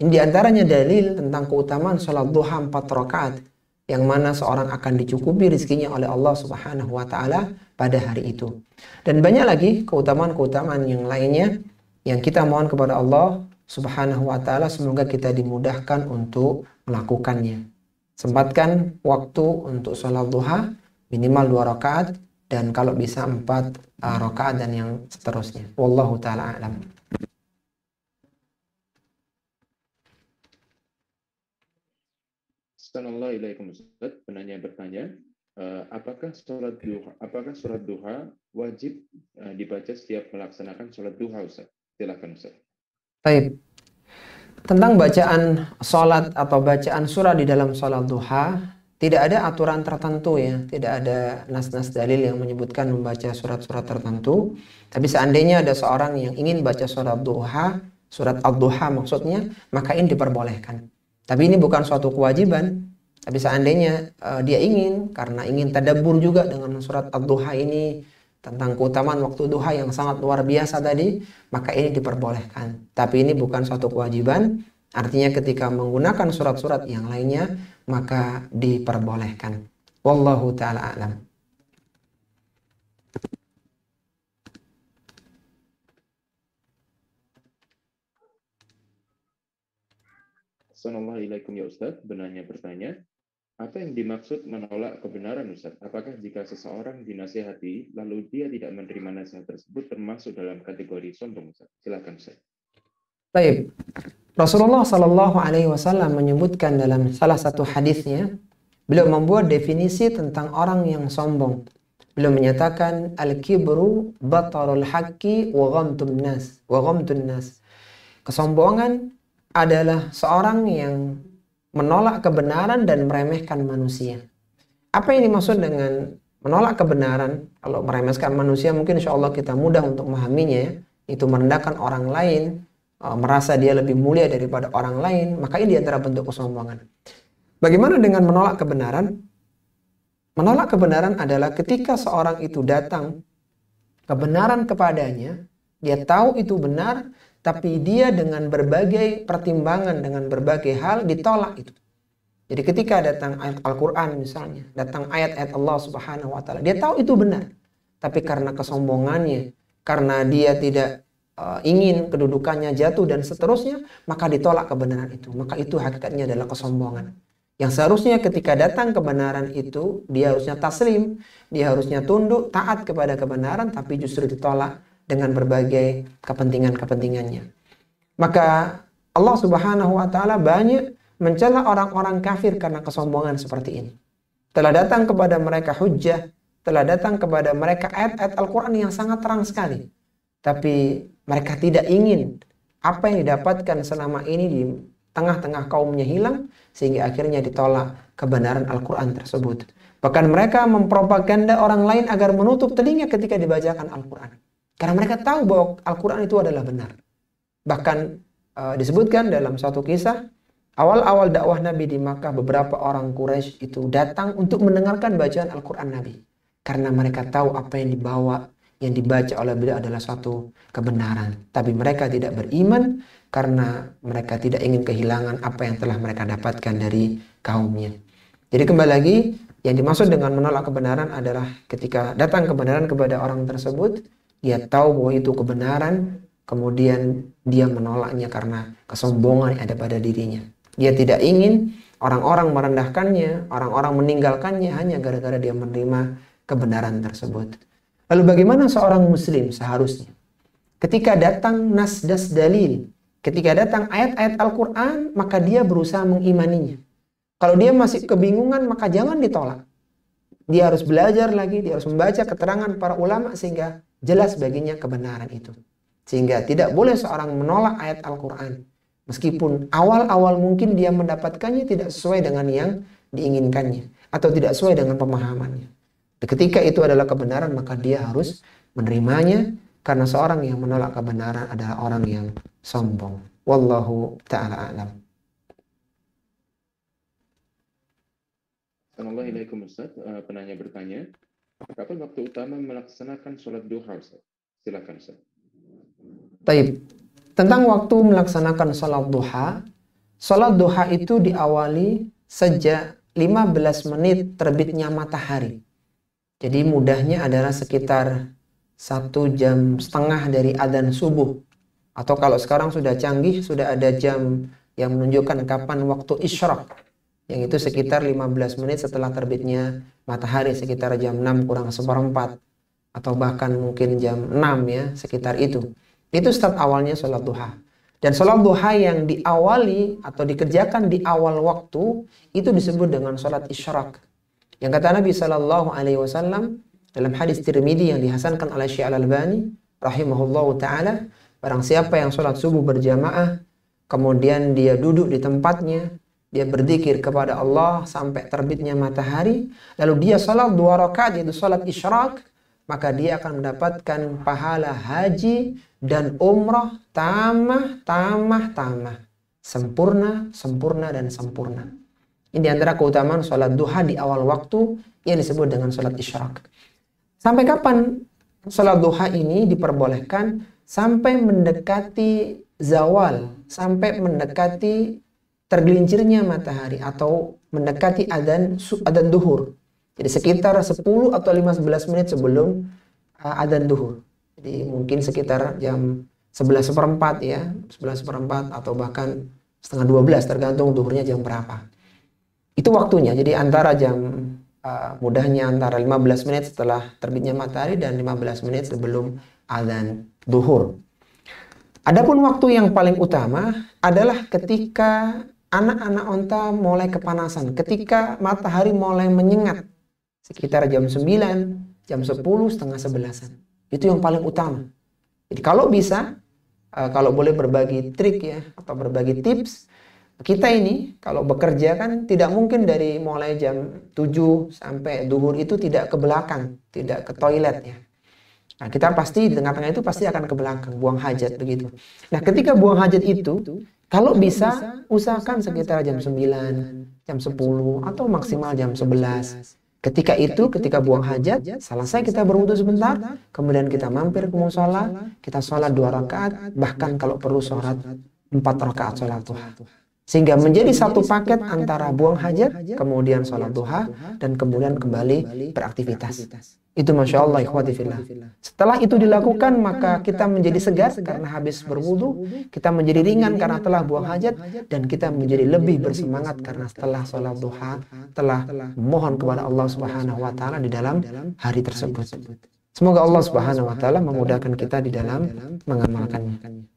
Ini diantaranya dalil tentang keutamaan sholat duha 4 rakaat, yang mana seorang akan dicukupi rizkinya oleh Allah Subhanahu wa taala pada hari itu. Dan banyak lagi keutamaan-keutamaan yang lainnya yang kita mohon kepada Allah Subhanahu wa taala semoga kita dimudahkan untuk melakukannya. Sempatkan waktu untuk sholat duha minimal 2 rakaat, dan kalau bisa 4 rakaat dan yang seterusnya. Wallahu taala a'lam. Assalamualaikum, Ustaz. Penanya bertanya, apakah surat duha wajib dibaca setiap melaksanakan sholat duha, Ustaz? Silakan, Ustaz. Baik. Tentang bacaan sholat atau bacaan surah di dalam sholat duha, tidak ada aturan tertentu ya, tidak ada nas-nas dalil yang menyebutkan membaca surat-surat tertentu. Tapi seandainya ada seorang yang ingin baca surat duha, surat ad-duha maksudnya, maka ini diperbolehkan. Tapi ini bukan suatu kewajiban. Tapi seandainya dia ingin, karena ingin tadabbur juga dengan surat ad-duha ini, tentang keutamaan waktu duha yang sangat luar biasa tadi, maka ini diperbolehkan. Tapi ini bukan suatu kewajiban, artinya ketika menggunakan surat-surat yang lainnya, maka diperbolehkan. Wallahu ta'ala a'lam. Assalamualaikum ya Ustadz, bertanya, apa yang dimaksud menolak kebenaran Ustadz? Apakah jika seseorang dinasihati, lalu dia tidak menerima nasihat tersebut termasuk dalam kategori sombong Ustadz? Silakan Ustadz. Baik, Rasulullah Shallallahu Alaihi Wasallam menyebutkan dalam salah satu hadisnya, beliau membuat definisi tentang orang yang sombong. Beliau menyatakan al-kibru batarul haqqi wa ghamtun nas. Kesombongan adalah seorang yang menolak kebenaran dan meremehkan manusia. Apa yang dimaksud dengan menolak kebenaran? Kalau meremehkan manusia mungkin insya Allah kita mudah untuk memahaminya ya. Itu merendahkan orang lain, merasa dia lebih mulia daripada orang lain, maka ini diantara bentuk kesombongan. Bagaimana dengan menolak kebenaran? Menolak kebenaran adalah ketika seorang itu datang kebenaran kepadanya, dia tahu itu benar, tapi dia dengan berbagai pertimbangan, dengan berbagai hal ditolak itu. Jadi ketika datang ayat Al-Quran misalnya, datang ayat-ayat Allah Subhanahu wa Ta'ala, dia tahu itu benar, tapi karena kesombongannya, karena dia tidak ingin kedudukannya jatuh dan seterusnya, maka ditolak kebenaran itu. Maka itu hakikatnya adalah kesombongan. Yang seharusnya ketika datang kebenaran itu, dia harusnya taslim, dia harusnya tunduk, taat kepada kebenaran, tapi justru ditolak dengan berbagai kepentingannya. Maka Allah Subhanahu wa Ta'ala banyak mencela orang-orang kafir karena kesombongan seperti ini. Telah datang kepada mereka hujjah, telah datang kepada mereka ayat-ayat Al-Quran yang sangat terang sekali. Tapi mereka tidak ingin apa yang didapatkan selama ini di tengah-tengah kaumnya hilang, sehingga akhirnya ditolak kebenaran Al-Quran tersebut. Bahkan mereka mempropaganda orang lain agar menutup telinga ketika dibacakan Al-Quran. Karena mereka tahu bahwa Al-Quran itu adalah benar. Bahkan disebutkan dalam satu kisah, awal-awal dakwah Nabi di Makkah, beberapa orang Quraisy itu datang untuk mendengarkan bacaan Al-Quran Nabi. Karena mereka tahu apa yang dibaca oleh beliau adalah suatu kebenaran. Tapi mereka tidak beriman karena mereka tidak ingin kehilangan apa yang telah mereka dapatkan dari kaumnya. Jadi kembali lagi, yang dimaksud dengan menolak kebenaran adalah ketika datang kebenaran kepada orang tersebut, dia tahu bahwa itu kebenaran, kemudian dia menolaknya karena kesombongan yang ada pada dirinya. Dia tidak ingin orang-orang merendahkannya, orang-orang meninggalkannya hanya gara-gara dia menerima kebenaran tersebut. Lalu bagaimana seorang muslim seharusnya? Ketika datang nas-das dalil, ketika datang ayat-ayat Al-Quran, maka dia berusaha mengimaninya. Kalau dia masih kebingungan, maka jangan ditolak. Dia harus belajar lagi, dia harus membaca keterangan para ulama sehingga jelas baginya kebenaran itu. Sehingga tidak boleh seorang menolak ayat Al-Quran. Meskipun awal-awal mungkin dia mendapatkannya tidak sesuai dengan yang diinginkannya. Atau tidak sesuai dengan pemahamannya. Ketika itu adalah kebenaran, maka dia harus menerimanya. Karena seorang yang menolak kebenaran adalah orang yang sombong. Wallahu ta'ala a'lam. Assalamualaikum Ustaz. Penanya bertanya, kapan waktu utama melaksanakan sholat duha Ustaz? Silakan Ustaz. Taib. Tentang waktu melaksanakan sholat duha itu diawali sejak 15 menit terbitnya matahari. Jadi mudahnya adalah sekitar 1,5 jam dari adzan subuh. Atau kalau sekarang sudah canggih, sudah ada jam yang menunjukkan kapan waktu isyraq. Yang itu sekitar 15 menit setelah terbitnya matahari, sekitar jam 6 kurang seperempat. Atau bahkan mungkin jam 6 ya, sekitar itu. Itu start awalnya sholat duha. Dan sholat duha yang diawali atau dikerjakan di awal waktu, itu disebut dengan sholat isyraq. Yang kata Nabi SAW dalam hadis Tirmidzi yang dihasankan oleh Syekh Al-Albani rahimahullahu ta'ala, barang siapa yang sholat subuh berjamaah, kemudian dia duduk di tempatnya, dia berzikir kepada Allah sampai terbitnya matahari, lalu dia sholat 2 rakaat yaitu sholat isyraq, maka dia akan mendapatkan pahala haji dan umrah tamah. Sempurna dan sempurna. Ini antara keutamaan sholat duha di awal waktu yang disebut dengan sholat isyraq. Sampai kapan Salat duha ini diperbolehkan sampai mendekati zawal, sampai mendekati tergelincirnya matahari atau mendekati adzan duhur. Jadi sekitar 10 atau 15 menit sebelum adzan duhur. Jadi mungkin sekitar jam 11:15 ya, 11:15 atau bahkan setengah 12 tergantung duhurnya jam berapa. Itu waktunya. Jadi antara mudahnya antara 15 menit setelah terbitnya matahari dan 15 menit sebelum adzan duhur. Adapun waktu yang paling utama adalah ketika anak-anak onta mulai kepanasan, ketika matahari mulai menyengat, sekitar jam 9, jam 10, setengah 11. Itu yang paling utama. Jadi kalau bisa, kalau boleh berbagi trik ya, atau berbagi tips, kita ini kalau bekerja kan tidak mungkin dari mulai jam 7 sampai duhur itu tidak ke belakang, tidak ke toilet ya. Nah, kita pasti di tengah-tengah itu pasti akan ke belakang, buang hajat begitu. Nah, ketika buang hajat itu, kalau bisa usahakan sekitar jam 9, jam 10 atau maksimal jam 11. Ketika buang hajat, selesai kita berwudu sebentar, kemudian kita mampir ke mushola, kita sholat 2 rakaat, bahkan kalau perlu sholat 4 rakaat sholat duha. Sehingga menjadi satu paket antara buang hajat, kemudian sholat duha, dan kemudian kembali beraktivitas. Itu Masya Allah ikhwati fillah. Setelah itu dilakukan, maka kita menjadi segar karena habis berwudu, kita menjadi ringan karena telah buang hajat, dan kita menjadi lebih bersemangat karena setelah sholat duha, telah memohon kepada Allah Subhanahu wa Ta'ala di dalam hari tersebut. Semoga Allah Subhanahu wa Ta'ala memudahkan kita di dalam mengamalkannya.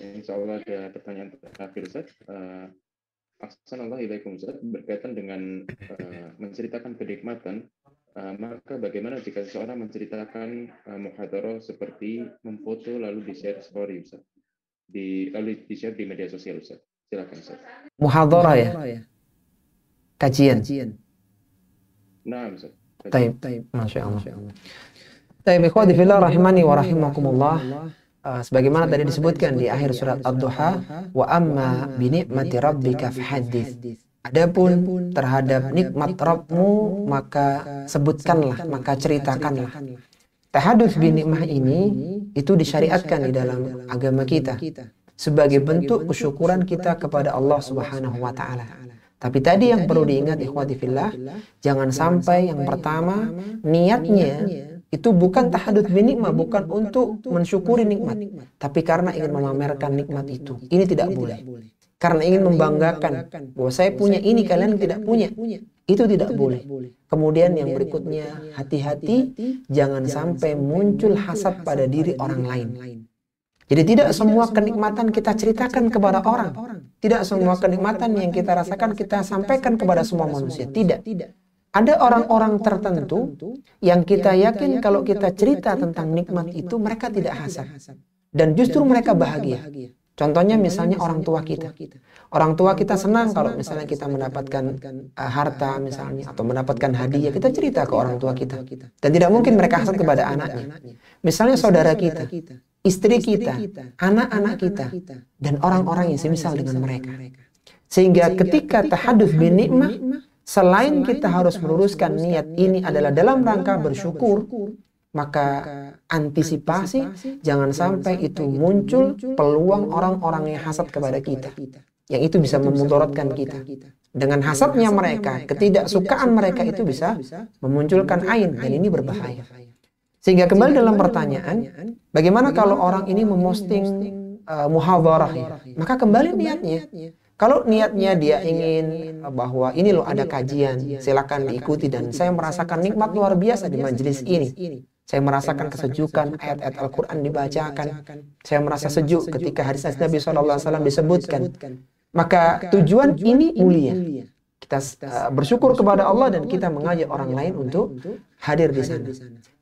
Insya Allah ada pertanyaan terakhir, Ustaz. Assalamualaikum, Ustaz. Berkaitan dengan menceritakan kenikmatan, maka bagaimana jika seseorang menceritakan muhadharah seperti memfoto lalu di-share story, Ustaz? Lalu di-share di media sosial, Ustaz. Silakan, Ustaz. Muhadharah ya? Kajian. Nah, Ustaz. Taib. Masya Allah. Taib, ikhwati fillah rahimani wa rahimakumullah. Sebagaimana tadi disebutkan di akhir surat Ad-Duha, wa amma bi ni'mati rabbika fahaddits. Adapun terhadap nikmat Rabbmu maka sebutkanlah, maka ceritakanlah. Tahadduts bi nikmah ini itu disyariatkan di dalam agama kita sebagai bentuk kesyukuran kita kepada Allah Subhanahu wa Ta'ala. Tapi tadi yang perlu diingat ikhwati fillah, jangan sampai yang pertama niatnya itu bukan tahadduts bi nikmah, bukan untuk mensyukuri nikmat, tapi karena ingin memamerkan nikmat itu. Ini tidak boleh. Karena ingin membanggakan bahwa saya punya ini, kalian tidak punya. Itu tidak boleh. Kemudian yang berikutnya, hati-hati jangan sampai muncul hasad pada diri orang lain. Jadi tidak semua kenikmatan kita ceritakan kepada orang. Tidak semua kenikmatan yang kita rasakan kita sampaikan kepada semua manusia. Tidak. Ada orang-orang tertentu yang kita yakin kalau kita cerita tentang nikmat itu mereka tidak hasad. Dan justru mereka bahagia. Contohnya misalnya orang tua kita. Orang tua kita senang kalau misalnya kita mendapatkan harta misalnya atau mendapatkan hadiah, kita cerita ke orang tua kita. Dan tidak mungkin mereka hasad kepada anaknya. Misalnya saudara kita, istri kita, anak-anak kita, dan orang-orang yang semisal dengan mereka. Sehingga ketika tahadduts bi nikmah, selain kita harus meluruskan niat ini adalah dalam rangka bersyukur, maka antisipasi jangan sampai itu muncul peluang orang-orang yang hasad kepada kita, yang itu bisa memudaratkan kita. Dengan hasadnya mereka, ketidaksukaan mereka itu bisa memunculkan ain, dan ini berbahaya. Sehingga kembali dalam pertanyaan, bagaimana kalau orang ini memosting muhadharah ya? Maka kembali niatnya. Kalau niatnya dia ingin bahwa ini loh ada kajian, silakan diikuti, dan saya merasakan nikmat luar biasa di majelis ini. Saya merasakan kesejukan ayat-ayat Al-Quran dibacakan. Saya merasa sejuk ketika hadis Nabi SAW disebutkan. Maka tujuan ini mulia. Kita bersyukur kepada Allah dan kita mengajak orang lain untuk hadir di sana.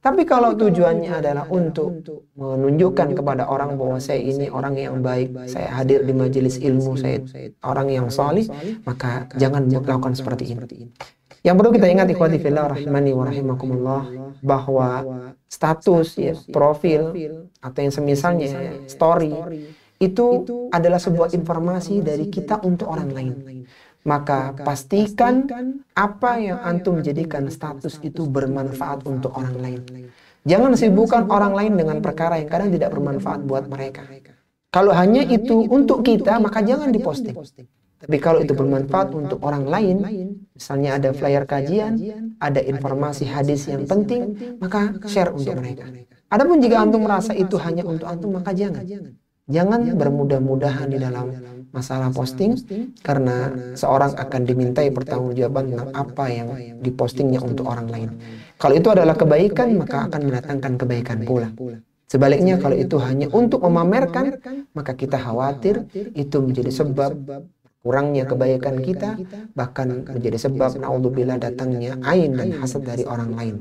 Tapi kalau tujuannya adalah untuk menunjukkan kepada orang bahwa saya ini orang yang baik, saya hadir di majelis ilmu, saya orang yang salih, maka jangan melakukan seperti ini. Yang perlu kita ingat ikhwati fillah rahimani wa rahimakumullah, bahwa status ya, profil atau yang semisalnya story itu adalah sebuah informasi dari kita untuk orang lain. maka pastikan apa yang antum jadikan status itu bermanfaat untuk orang lain. Jangan sibukkan orang lain dengan perkara yang kadang tidak bermanfaat buat mereka. Kalau hanya itu untuk kita, maka jangan diposting. Tapi kalau itu bermanfaat untuk orang lain, misalnya ada flyer kajian, ada informasi hadis yang penting, maka share untuk mereka. Adapun jika antum merasa itu hanya untuk antum, maka jangan. Jangan bermudah-mudahan di dalam masalah posting, karena seorang akan dimintai pertanggungjawaban tentang apa yang dipostingnya untuk orang lain. Kalau itu adalah kebaikan, maka akan mendatangkan kebaikan pula. Sebaliknya, kalau itu hanya untuk memamerkan, maka kita khawatir itu menjadi sebab kurangnya kebaikan kita, bahkan menjadi sebab naudzubillah datangnya ain dan hasad dari orang lain.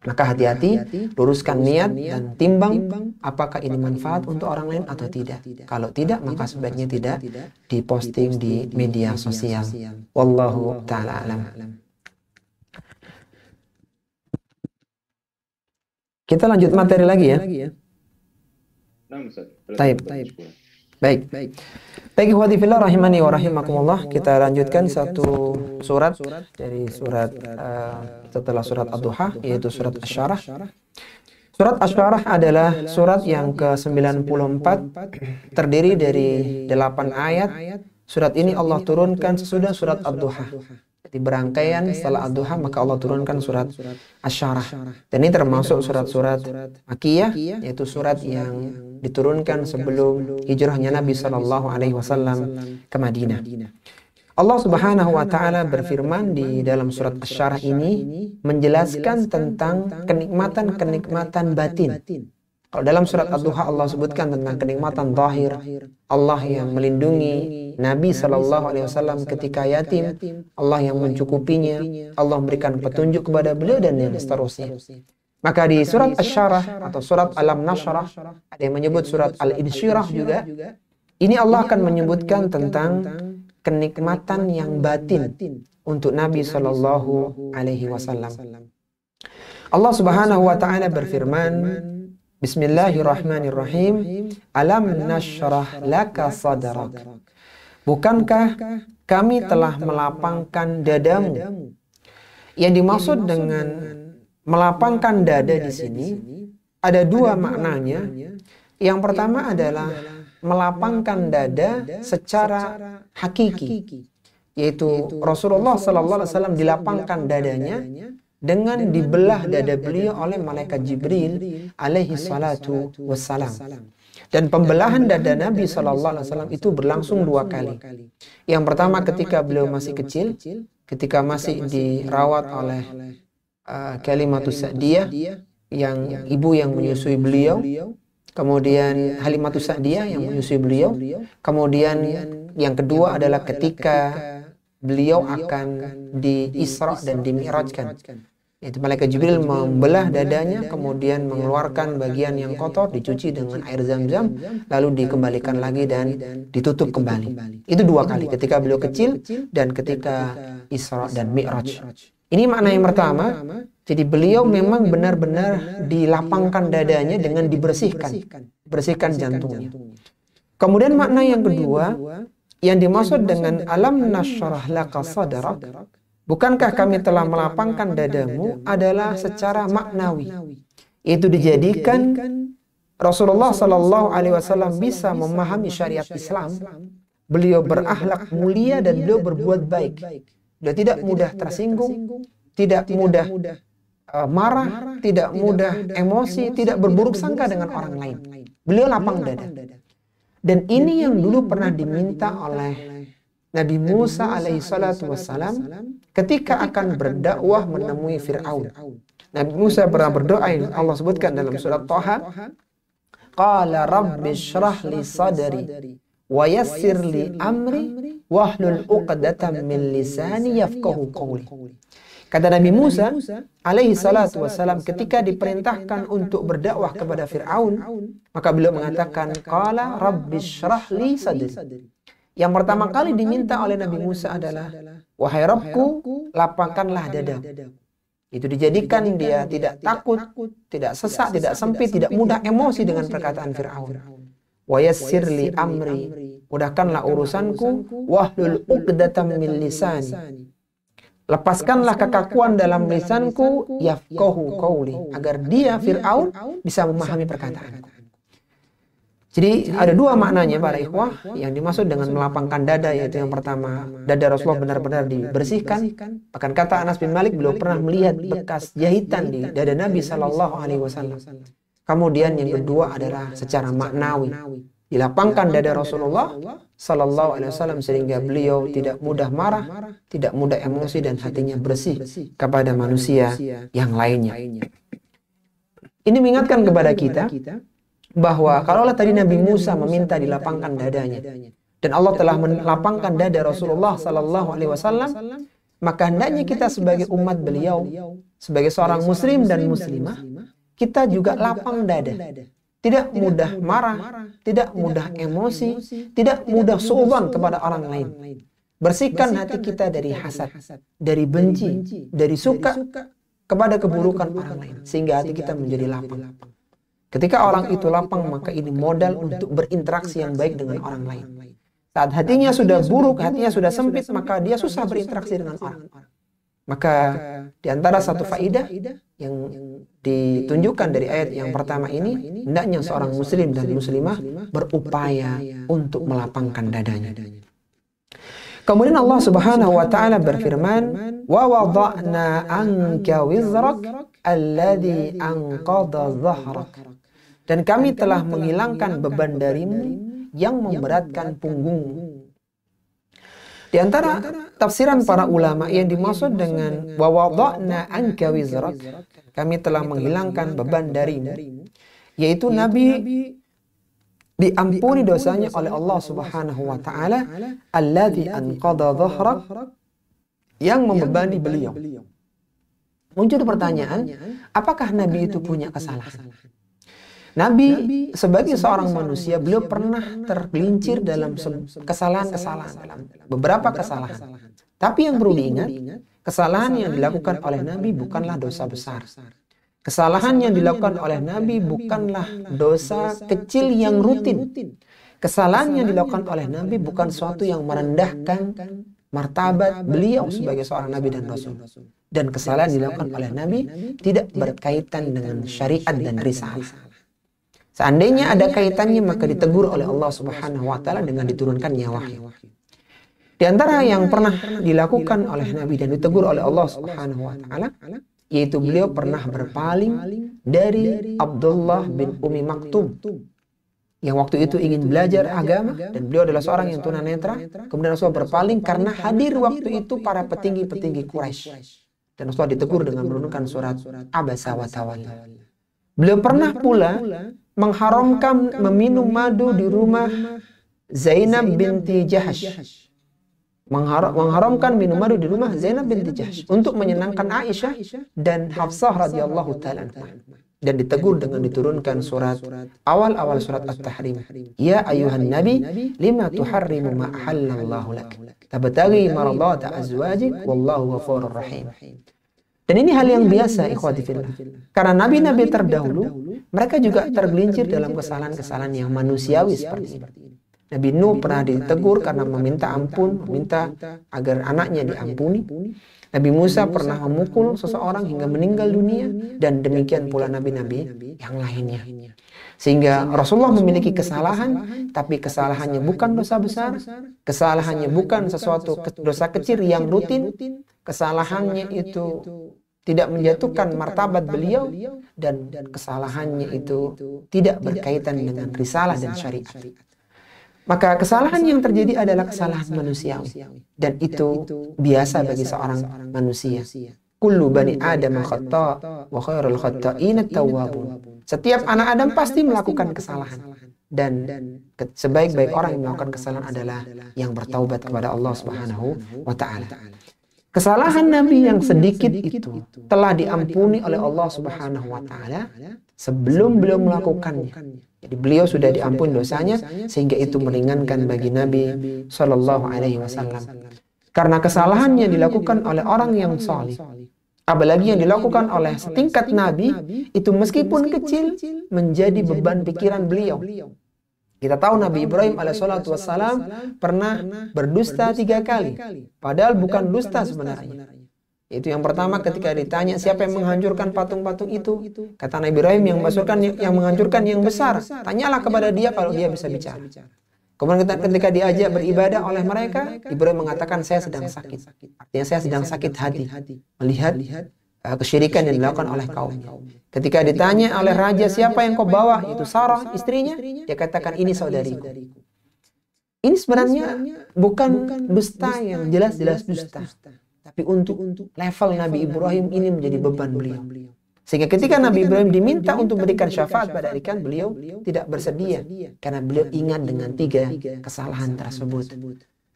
Maka hati-hati, luruskan niat dan timbang apakah ini manfaat untuk orang lain atau tidak. Kalau tidak, maka sebaiknya tidak diposting di media sosial. Wallahu ta'ala alam. Kita lanjut materi lagi ya. Baik. Baik, ikhwati fillah rahimani wa rahimakumullah. Kita lanjutkan satu surat dari surat setelah surat Ad-Duha, yaitu surat Asy-Syarah. Surat Asy-Syarah adalah surat yang ke-94, terdiri dari 8 ayat. Surat ini Allah turunkan sesudah surat Ad-Duha. Di berangkaian setelah Ad-Duha, maka Allah turunkan surat Asy-Syarah. Dan ini termasuk surat-surat Makkiyah, yaitu surat yang diturunkan sebelum hijrahnya Nabi SAW ke Madinah. Allah Subhanahu wa Ta'ala berfirman di dalam surat Asy-Syarah ini menjelaskan tentang kenikmatan-kenikmatan batin. Kalau dalam surat Ad-Duha Allah sebutkan tentang kenikmatan zahir, Allah yang melindungi Nabi SAW ketika yatim, Allah yang mencukupinya, Allah memberikan petunjuk kepada beliau, dan yang seterusnya. Maka di surat Asy-Syarah atau surat Alam Nashrah, ada yang menyebut surat Al-Insyirah juga, ini Allah akan menyebutkan tentang kenikmatan yang batin untuk Nabi SAW. Allah Subhanahu wa Ta'ala berfirman, Bismillahirrahmanirrahim. Alam nashrah laka sadrak. Bukankah kami telah melapangkan dadamu? Yang dimaksud dengan melapangkan dada di sini ada dua maknanya. Yang pertama adalah melapangkan dada secara hakiki, yaitu Rasulullah SAW dilapangkan dadanya dengan dibelah dada beliau oleh malaikat Jibril alaihi salatu wassalam. Dan pembelahan dada Nabi SAW itu berlangsung 2 kali. Yang pertama ketika beliau masih kecil, ketika masih dirawat oleh Kalimatus Sa'diyah, yang ibu yang menyusui beliau, kemudian Halimatus Sa'diyah yang menyusui beliau, kemudian yang kedua adalah ketika beliau akan di-Isra dan di-Mi'rajkan. Itu malaikat Jibril membelah dadanya, kemudian mengeluarkan bagian yang kotor, dicuci dengan air zam-zam, lalu dikembalikan lagi dan ditutup kembali. Itu 2 kali, ketika beliau kecil dan ketika Isra dan Mi'raj. Ini makna yang pertama. Jadi beliau memang benar-benar dilapangkan dadanya dengan bersihkan jantungnya. Kemudian makna yang kedua, yang dimaksud dengan alam nashrah laka sadrak, bukankah kami telah melapangkan dadamu, adalah secara maknawi. Itu dijadikan Rasulullah SAW bisa memahami syariat Islam. Beliau berakhlak mulia dan beliau berbuat baik. Beliau tidak mudah tersinggung, tidak mudah marah, tidak mudah emosi, tidak berburuk sangka dengan orang lain. Beliau lapang dada. Dan ini yang dulu pernah diminta oleh Nabi Musa alaihissalatu wassalam ketika akan berdakwah menemui Fir'aun. Nabi Musa pernah berdoa yang Allah sebutkan dalam surat Thaha, Qala rabbi syrah li sadri wa yassir li amri wahlul uqdatam min lisani yafqahu qawli. Kata Nabi Musa alaihi salatu wassalam ketika diperintahkan untuk berdakwah kepada Fir'aun, maka beliau mengatakan, Qala rabbi syrah li sadri. Yang pertama kali diminta oleh Nabi Musa adalah, wahai Rabbku, lapangkanlah dadaku. Itu dijadikan dia tidak takut, tidak sesak, tidak sempit, tidak mudah emosi dengan perkataan Fir'aun. Wa yassir li amri, mudahkanlah urusanku, wahlul 'uqdatam min lisani. Lepaskanlah kekakuan dalam lisanku, yafqahu qawli, agar dia Fir'aun bisa memahami perkataanku. Jadi ada dua maknanya para ikhwah yang dimaksud dengan melapangkan dada, yaitu yang pertama, dada Rasulullah benar-benar dibersihkan. Bahkan kata Anas bin Malik, beliau pernah melihat bekas jahitan di dada Nabi Shallallahu Alaihi Wasallam. Kemudian yang kedua adalah secara maknawi, dilapangkan dada Rasulullah Shallallahu Alaihi Wasallam sehingga beliau tidak mudah marah, tidak mudah emosi, dan hatinya bersih kepada manusia yang lainnya. Ini mengingatkan kepada kita bahwa kalaulah tadi Nabi Musa meminta dilapangkan dadanya dan Allah telah melapangkan dada Rasulullah Sallallahu Alaihi Wasallam, maka hendaknya kita sebagai umat beliau, sebagai seorang muslim dan muslimah, kita juga lapang dada, tidak mudah marah, tidak mudah emosi, tidak mudah suudzon kepada orang lain. Bersihkan hati kita dari hasad, dari benci, dari suka kepada keburukan orang lain, sehingga hati kita menjadi lapang. Ketika orang itu lapang, maka ini modal untuk berinteraksi yang baik dengan orang lain. Saat hatinya sudah buruk, hatinya sudah sempit, maka dia susah berinteraksi dengan orang. Maka di antara satu faidah yang ditunjukkan dari ayat yang pertama ini, hendaknya seorang muslim dan muslimah berupaya untuk melapangkan dadanya. Kemudian Allah Subhanahu wa taala berfirman, "Wa wada'na anka wizrak alladhi anqadha dhahrak." Dan kami telah menghilangkan beban darimu yang memberatkan punggungmu. Di antara tafsiran para ulama yang dimaksud dengan wa wada'na anka wizrak, kami telah menghilangkan beban darimu, yaitu Nabi diampuni dosanya oleh Allah Subhanahu wa taala, alladzi anqadha dhahrak, yang membebani beliau. Muncul pertanyaan, apakah Nabi itu punya kesalahan? Nabi sebagai seorang manusia, beliau pernah tergelincir dalam kesalahan-kesalahan, dalam beberapa kesalahan. Tapi yang perlu diingat, kesalahan yang dilakukan oleh Nabi bukanlah dosa besar. Kesalahan yang dilakukan oleh Nabi bukanlah dosa kecil yang rutin. Kesalahan yang dilakukan oleh Nabi bukan suatu yang merendahkan martabat beliau sebagai seorang Nabi dan Rasul. Dan kesalahan yang dilakukan oleh Nabi tidak berkaitan dengan syariat dan risalah. Seandainya ada kaitannya, maka ditegur oleh Allah Subhanahu wa taala dengan diturunkannya wahyu. Di antara yang pernah dilakukan oleh Nabi dan ditegur oleh Allah Subhanahu wa taala, yaitu beliau pernah berpaling dari Abdullah bin Umi Maktum yang waktu itu ingin belajar agama, dan beliau adalah seorang yang tunanetra. Kemudian Rasulullah berpaling karena hadir waktu itu para petinggi-petinggi Quraisy, dan Rasulullah ditegur dengan menurunkan surat Abasa wa Tawalla. Beliau pernah pula mengharamkan meminum madu di rumah Zainab binti Jahash. Mengharamkan minum madu di rumah Zainab binti Jahash untuk menyenangkan Aisyah dan Hafsah radhiyallahu taala anha. Dan ditegur dengan diturunkan surat awal-awal surat At-Tahrim. Ya ayuhan nabi, lima tuharrimu ma ahallallahu lak. Tabtaghi maradata azwajik wallahu ghafurur rahim. Dan ini hal yang biasa, ikhwati fillah. Karena nabi-nabi terdahulu, mereka juga tergelincir dalam kesalahan-kesalahan yang manusiawi seperti ini. Nabi Nuh pernah ditegur karena meminta ampun, meminta agar anaknya diampuni. Nabi Musa pernah memukul seseorang hingga meninggal dunia, dan demikian pula nabi-nabi yang lainnya. Sehingga Rasulullah memiliki kesalahan, tapi kesalahannya bukan dosa besar, kesalahannya bukan sesuatu dosa kecil yang rutin, kesalahannya itu tidak menjatuhkan martabat beliau, dan kesalahannya itu tidak berkaitan dengan risalah dan syariat. Maka kesalahan yang terjadi adalah kesalahan manusiawi, dan itu biasa bagi seorang manusia. Kullu bani Adam khata' wa khairul khata'in at-tawwabun. Setiap anak Adam pasti melakukan kesalahan, dan sebaik-baik orang yang melakukan kesalahan adalah yang bertaubat kepada Allah Subhanahu wa taala. Kesalahan Nabi yang sedikit itu telah diampuni oleh Allah Subhanahu wa taala sebelum beliau melakukannya. Jadi beliau sudah diampuni dosanya, sehingga itu meringankan bagi Nabi Shallallahu Alaihi Wasallam. Karena kesalahan yang dilakukan oleh orang yang saleh, apalagi yang dilakukan oleh setingkat Nabi, itu meskipun kecil menjadi beban pikiran beliau. Kita tahu Nabi Ibrahim alaihissalatu wassalam pernah berdusta 3 kali. Padahal bukan dusta sebenarnya. Itu yang pertama ketika ditanya siapa yang menghancurkan patung-patung itu. Kata Nabi Ibrahim yang menghancurkan yang besar. Tanyalah kepada dia kalau dia bisa bicara. Kemudian ketika diajak beribadah oleh mereka, Ibrahim mengatakan saya sedang sakit. Artinya saya sedang sakit hati. Melihat kesyirikan yang dilakukan oleh kaumnya. Ketika ditanya oleh raja siapa yang kau bawa, yaitu Sarah istrinya, dia katakan ini saudariku. Ini sebenarnya bukan dusta yang jelas-jelas dusta, tapi untuk level Nabi Ibrahim ini menjadi beban beliau. Sehingga ketika Nabi Ibrahim diminta untuk memberikan syafaat pada ikan, beliau tidak bersedia karena beliau ingat dengan 3 kesalahan tersebut.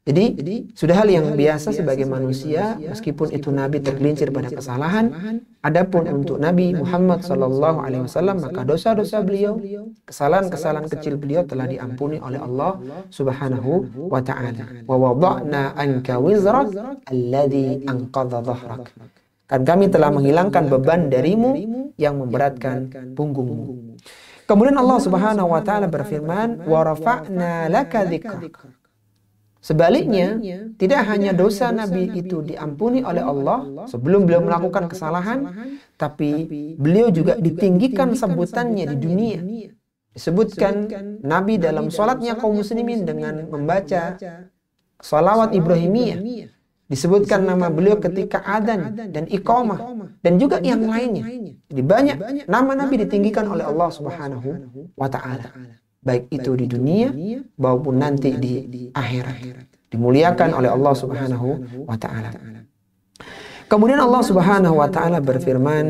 Jadi sudah hal yang biasa sebagai manusia, meskipun itu Nabi tergelincir pada kesalahan. Adapun untuk Nabi Muhammad SAW, maka dosa-dosa beliau, kesalahan-kesalahan kecil beliau telah diampuni oleh Allah Subhanahu wa Ta'ala. Wa wada'na anka wizrak alladhi anqadha dhahrak. Kan kami telah menghilangkan beban darimu yang memberatkan punggungmu. Kemudian Allah Subhanahu wa Ta'ala berfirman, wa rafa'na laka dzikrak. Sebaliknya, tidak hanya dosa Nabi itu diampuni oleh Allah sebelum beliau melakukan kesalahan, tapi beliau juga ditinggikan sebutannya di dunia. Disebutkan Nabi dalam sholatnya kaum muslimin dengan membaca sholawat Ibrahimiyah. Disebutkan nama beliau ketika adzan dan iqamah dan juga yang lainnya. Jadi banyak nama Nabi ditinggikan oleh Allah Subhanahu wa Ta'ala. Baik itu di dunia maupun nanti di akhirat. Dimuliakan oleh Allah Subhanahu wa Ta'ala. Kemudian Allah Subhanahu wa Ta'ala berfirman,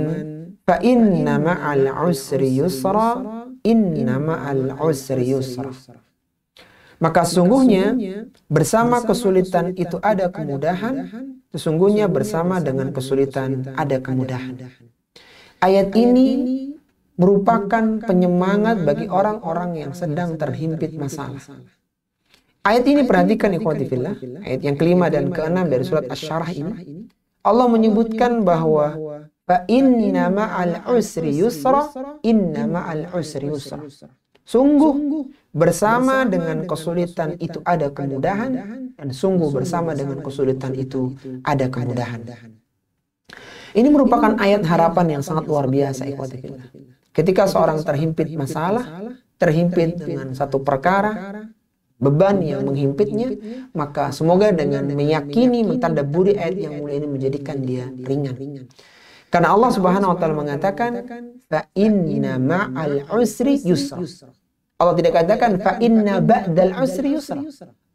"Fa inna ma'al usri yusra, inna ma'al usri yusra." Maka sungguhnya bersama kesulitan itu ada kemudahan, sesungguhnya bersama dengan kesulitan ada kemudahan. Ayat ini merupakan penyemangat bagi orang-orang yang sedang terhimpit masalah. Ayat ini perhatikan ikhwati fillah, ayat yang kelima dan keenam dari surat Asy-Syarah ini. Allah menyebutkan bahwa fa inna ma'al usri yusra, inna ma'al usri yusra. Sungguh bersama dengan kesulitan itu ada kemudahan, dan sungguh bersama dengan kesulitan itu ada kemudahan. Ini merupakan ayat harapan yang sangat luar biasa ikhwati fillah. Ketika seorang terhimpit masalah, terhimpit dengan satu perkara, beban yang menghimpitnya, maka semoga dengan meyakini, mentadabburi ayat yang mulia ini menjadikan dia ringan. Karena Allah Subhanahu wa Ta'ala mengatakan, fa inna ma'al usri yusra. Allah tidak katakan fa inna ba'dal usri yusra.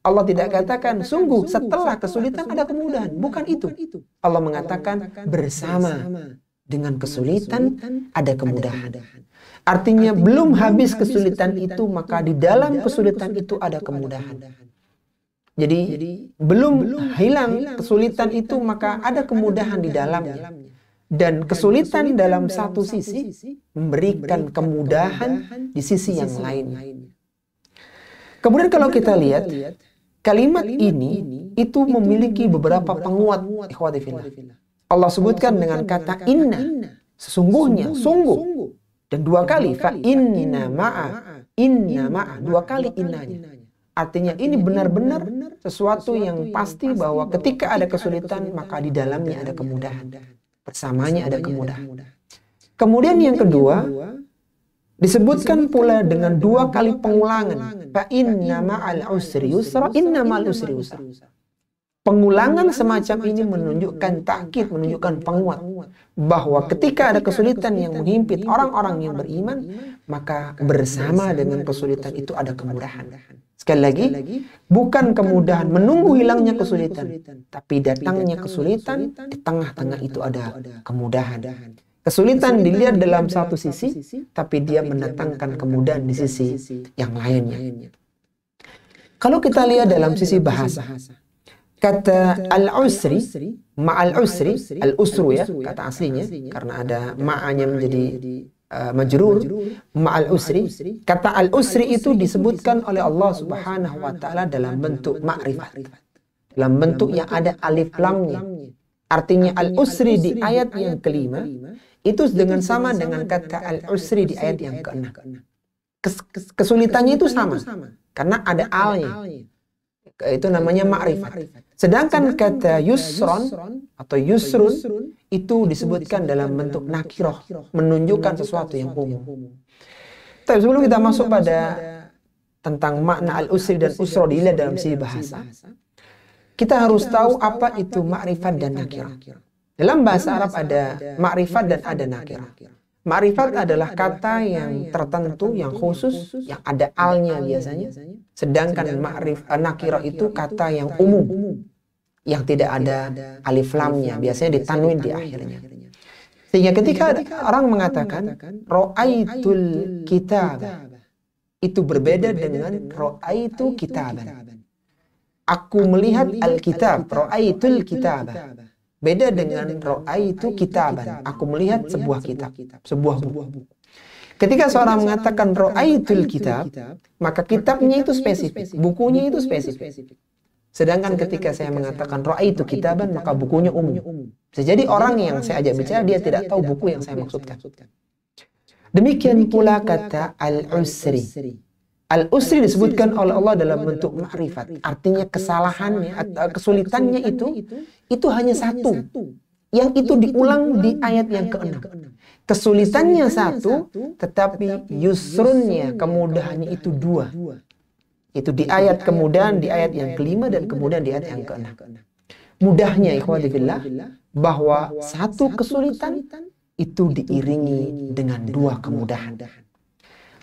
Allah tidak katakan sungguh setelah kesulitan ada kemudahan. Bukan itu. Allah mengatakan bersama dengan kesulitan ada kemudahan. Artinya belum habis kesulitan itu, maka di dalam kesulitan itu ada kemudahan. Jadi belum hilang kesulitan itu, maka ada kemudahan di dalamnya. Dan kesulitan dalam satu sisi memberikan kemudahan di sisi yang lain. Kemudian kalau kita lihat, kalimat ini itu memiliki beberapa penguat ikhwati fillah. Allah sebutkan dengan kata inna, sesungguhnya, sungguh. Dan 2 kali, fa inna ma'a, 2 kali innanya. Artinya ini benar-benar sesuatu yang pasti bahwa ketika ada kesulitan, maka di dalamnya ada kemudahan. Bersamanya ada kemudahan. Kemudian yang kedua, disebutkan pula dengan 2 kali pengulangan. Fa inna ma'al usri yusra, inna ma'al usri yusra. Pengulangan semacam ini menunjukkan takkid, menunjukkan penguat. Bahwa ketika ada kesulitan yang menghimpit orang-orang yang beriman, maka bersama dengan kesulitan itu ada kemudahan. Sekali lagi, bukan kemudahan menunggu hilangnya kesulitan, tapi datangnya kesulitan, di tengah-tengah itu ada kemudahan. Kesulitan dilihat dalam satu sisi, tapi dia mendatangkan kemudahan di sisi yang lainnya. Kalau kita lihat dalam sisi bahasa, kata al-usri, ma'al usri, al-usru ya, kata aslinya, karena ada ma'anya menjadi majrur, ma'al usri. Kata al-usri itu disebutkan oleh Allah Subhanahu wa Ta'ala dalam bentuk ma'rifat, dalam bentuk yang ada alif lamnya. Artinya al-usri di ayat yang kelima itu dengan sama dengan kata al-usri di ayat yang keenam. kesulitannya itu sama. Karena ada alnya. Itu namanya ma'rifat. Sedangkan kata yusron atau yusrun itu disebutkan dalam bentuk nakiroh, menunjukkan sesuatu yang umum. Tapi sebelum kita masuk pada tentang makna al-usri dan usro dilihat dalam segi bahasa, kita harus tahu apa itu ma'rifat dan nakirah. Dalam bahasa Arab ada ma'rifat dan ada nakirah. Ma'rifat adalah kata yang tertentu, yang khusus, yang ada alnya biasanya. Sedangkan nakirah itu kata yang umum, yang tidak ada alif lamnya, biasanya ditanwin di akhirnya. Sehingga ketika orang mengatakan ra'aitul kitab, itu berbeda dengan ra'aitu kitaban. Aku melihat al-kitab, ra'aitul kitab. Beda dengan ra'aitu kitaban. Aku melihat sebuah kitab, sebuah buku. Ketika seorang mengatakan ra'aitul kitab, maka kitabnya itu spesifik, bukunya itu spesifik. Sedangkan ketika saya mengatakan ra'aitu kitaban, maka bukunya umum. Bisa jadi orang yang saya ajak bicara, dia tidak tahu buku yang saya maksudkan. Demikian pula kata al-usri. Al-usri disebutkan oleh Allah dalam bentuk ma'rifat. Artinya kesalahannya, kesulitannya itu hanya satu. Yang itu diulang di ayat yang ke-6. Kesulitannya satu, tetapi yusrunnya, kemudahannya itu dua. Itu di ayat kemudahan, di ayat yang ke-5 dan kemudian di ayat yang ke-6. Mudahnya ikhwati fillah, bahwa satu kesulitan itu diiringi dengan dua kemudahan.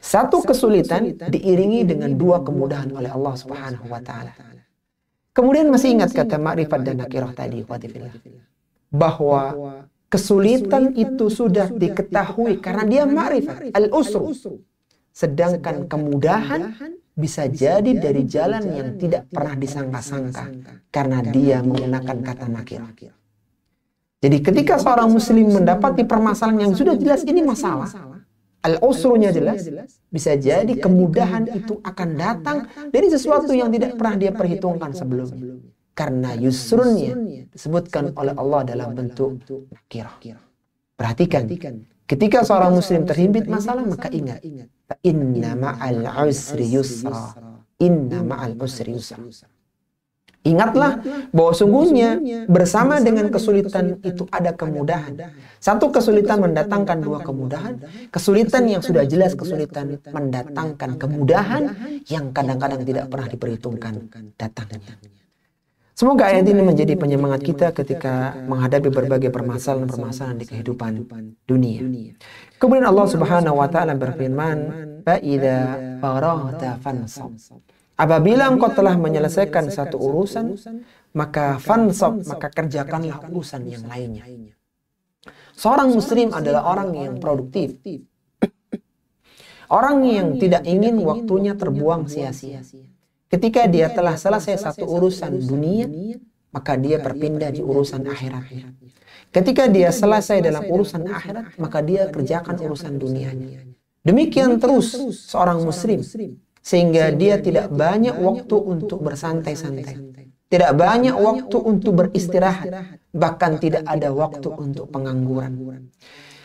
Satu kesulitan diiringi dengan dua kemudahan oleh Allah Subhanahu wa taala. Kemudian masih ingat kata ma'rifat dan nakirah tadi, bahwa kesulitan itu sudah diketahui karena dia ma'rifat, al-usru. Sedangkan kemudahan bisa jadi dari jalan yang tidak pernah disangka-sangka karena dia menggunakan kata nakirah. Jadi ketika seorang muslim mendapati permasalahan yang sudah jelas ini masalah, al-usrunya jelas, bisa jadi kemudahan itu akan datang dari sesuatu yang tidak pernah dia perhitungkan sebelumnya. Karena yusrunnya disebutkan oleh Allah dalam bentuk nakirah. Perhatikan, ketika seorang muslim terhimpit masalah, maka ingat, inna ma'al usri yusra. Inna ma'al usri yusra. Ingatlah bahwa sungguhnya bersama dengan kesulitan itu ada kemudahan. Satu kesulitan mendatangkan dua kemudahan. Kesulitan yang sudah jelas kesulitan mendatangkan kemudahan yang kadang-kadang tidak pernah diperhitungkan datangnya. Semoga ayat ini menjadi penyemangat kita ketika menghadapi berbagai permasalahan-permasalahan di kehidupan dunia. Kemudian Allah Subhanahu wa taala berfirman, "Fa idza faraghta fansab." Apabila engkau telah menyelesaikan satu urusan, maka fansab, maka kerjakanlah urusan yang lainnya. Seorang muslim adalah orang yang produktif. Orang yang tidak ingin waktunya terbuang sia-sia. Ketika dia telah selesai satu urusan dunia, maka dia berpindah di urusan akhiratnya. Ketika dia selesai dalam urusan akhirat, maka dia kerjakan urusan dunianya. Demikian terus seorang muslim. Sehingga dia tidak banyak waktu untuk bersantai-santai. Tidak banyak waktu untuk beristirahat. Bahkan tidak ada waktu untuk pengangguran.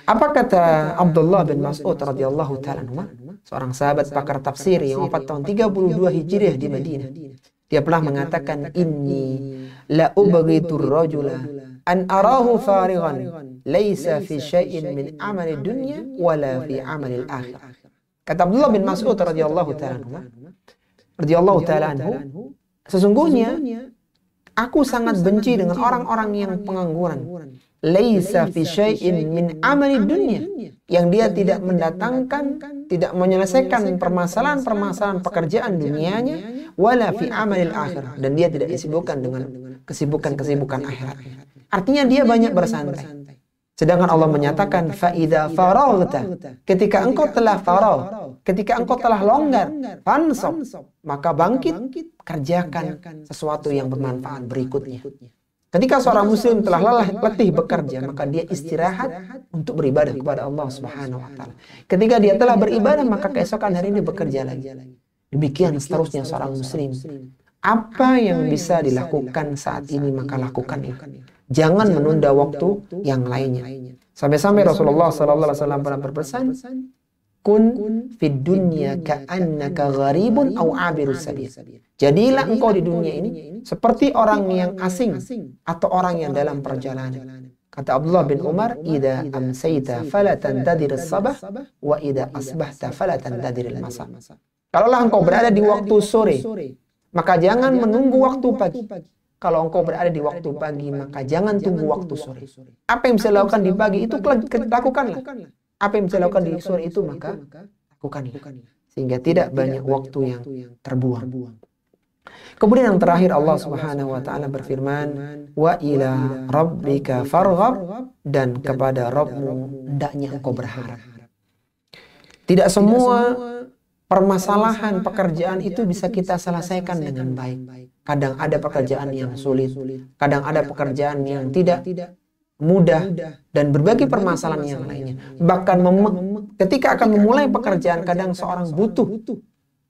Apa kata Abdullah bin Mas'ud radhiyallahu ta'ala anhu, seorang sahabat pakar tafsir yang wafat tahun 32 Hijriah di Madinah. Dia pernah mengatakan, inni la ubghitur rajula an arahu farighan laisa fi syai'in min amali dunya wala fi amali al-akhirah. Kata Abdullah bin Mas'ud radhiyallahu ta'ala anhu, sesungguhnya aku sangat benci dengan orang-orang yang pengangguran. Laisa fi syai'in min amali dunya, yang dia tidak mendatangkan, tidak menyelesaikan permasalahan-permasalahan pekerjaan dunianya, wala fi amalil akhirah, dan dia tidak disibukkan dengan kesibukan-kesibukan akhirat. Artinya dia banyak bersantai. Sedangkan Allah menyatakan fa idza faraghta, ketika engkau telah faragh, ketika engkau telah longgar, fansab, maka bangkit, kerjakan sesuatu yang bermanfaat berikutnya. Ketika seorang muslim telah letih bekerja, maka dia istirahat untuk beribadah kepada Allah Subhanahu wa taala. Ketika dia telah beribadah, maka keesokan hari ini bekerja lagi. Demikian seterusnya seorang muslim. Apa yang bisa dilakukan saat ini, maka lakukan itu. Jangan menunda waktu yang lainnya. Sampai-sampai Rasulullah sallallahu alaihi wasallam pernah berpesan, kun fid dunya ka'annaka gharibun aw abirus sabil. Jadilah engkau di dunia ini seperti orang yang asing atau orang yang dalam perjalanan. Kata Abdullah bin Umar, "Idza amsayta fala tantadir as-sabah wa idza asbahta fala tantadir al-masa." Kalaulah engkau berada di waktu sore, maka jangan menunggu waktu pagi. Kalau engkau berada di waktu pagi, maka jangan tunggu waktu sore. Apa yang bisa dilakukan di pagi itu lakukanlah. Apa yang bisa dilakukan di sore itu maka lakukanlah. Sehingga tidak banyak waktu yang terbuang. Kemudian yang terakhir Allah Subhanahu wa taala berfirman, "Wa ila rabbika farghab," dan kepada Rabbmu hendaknya engkau berharap. Tidak semua permasalahan pekerjaan itu bisa kita selesaikan dengan baik. Kadang ada pekerjaan yang sulit, kadang ada pekerjaan yang tidak mudah, dan berbagai permasalahan yang lainnya. Bahkan ketika akan memulai pekerjaan, kadang seorang butuh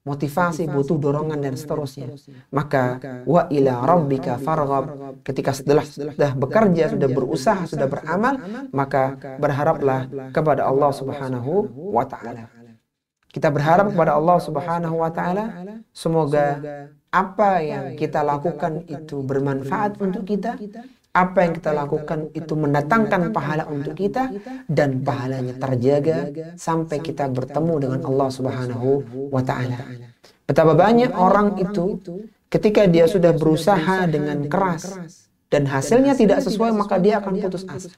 motivasi, butuh dorongan, dan seterusnya. Maka wa ila rabbika farghab, ketika sudah bekerja, sudah berusaha, sudah beramal, maka berharaplah kepada Allah Subhanahu wa taala. Kita berharap kepada Allah Subhanahu wa taala, semoga apa yang kita lakukan itu bermanfaat untuk kita, apa yang kita lakukan itu mendatangkan pahala untuk kita, dan pahalanya terjaga sampai kita bertemu dengan Allah Subhanahu wa taala. Betapa banyak orang itu ketika dia sudah berusaha dengan keras dan hasilnya tidak sesuai, maka dia akan putus asa.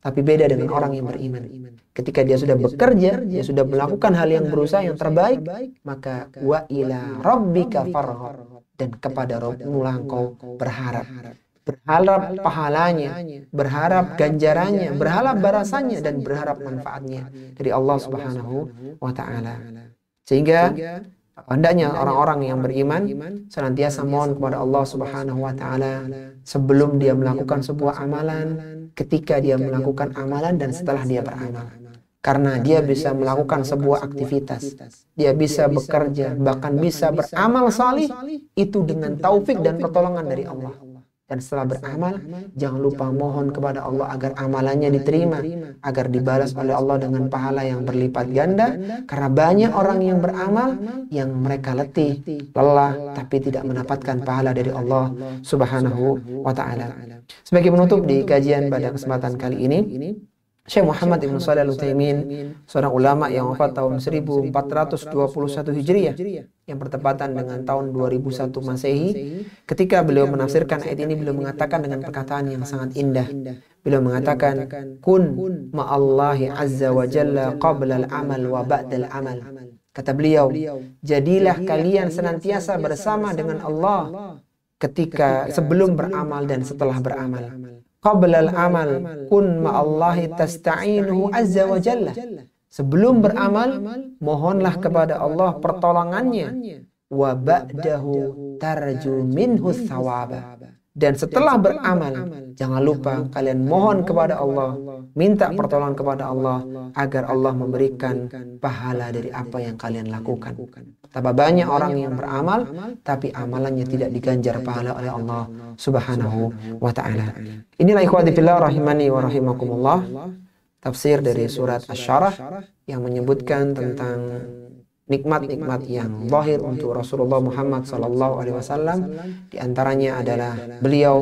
Tapi beda dengan orang yang beriman. Ketika dia sudah bekerja, dia sudah melakukan hal yang berusaha yang terbaik, maka wa ila rabbika farghab, dan kepada Rabbmu lah engkau berharap. Berharap pahalanya, berharap ganjarannya, berharap balasannya, dan berharap manfaatnya dari Allah Subhanahu wa taala. Sehingga hendaknya orang-orang yang beriman senantiasa mohon kepada Allah Subhanahu wa taala sebelum dia melakukan sebuah amalan, ketika dia melakukan amalan, dan setelah dia beramal. Karena dia bisa melakukan sebuah aktivitas, dia bisa bekerja, bahkan bisa beramal salih itu dengan taufik dan pertolongan dari Allah. Dan setelah beramal, jangan lupa mohon kepada Allah agar amalannya diterima, agar dibalas oleh Allah dengan pahala yang berlipat ganda. Karena banyak orang yang beramal yang mereka letih, lelah, tapi tidak mendapatkan pahala dari Allah Subhanahu wa taala. Sebagai penutup di kajian pada kesempatan kali ini, Syekh Muhammad Ibn Shalih Al-Utsaimin, seorang ulama yang wafat tahun 1421 Hijriah yang bertepatan dengan tahun 2001 Masehi, ketika beliau menafsirkan ayat ini, beliau mengatakan dengan perkataan yang sangat indah. Beliau mengatakan, "Kun ma'allahi azza wa jalla qabla al-amal wa ba'da al-amal." Kata beliau, jadilah kalian senantiasa bersama dengan Allah ketika sebelum beramal dan setelah beramal. Qabla al-amal kun ma'allahi tasta'inuhu azza wa jalla. Sebelum beramal, mohonlah kepada Allah pertolongannya. Wa ba'dahu tarju minhu thawaba. Dan setelah beramal, jangan lupa kalian mohon kepada Allah, minta pertolongan kepada Allah agar Allah memberikan pahala dari apa yang kalian lakukan. Betapa banyak orang yang beramal tapi amalannya tidak diganjar pahala oleh Allah Subhanahu wa taala. Inilah ikhwati fillah rahimani wa rahimakumullah, tafsir dari surat Asy-Syarah yang menyebutkan tentang nikmat-nikmat yang zahir untuk Rasulullah Muhammad SAW. Di antaranya adalah beliau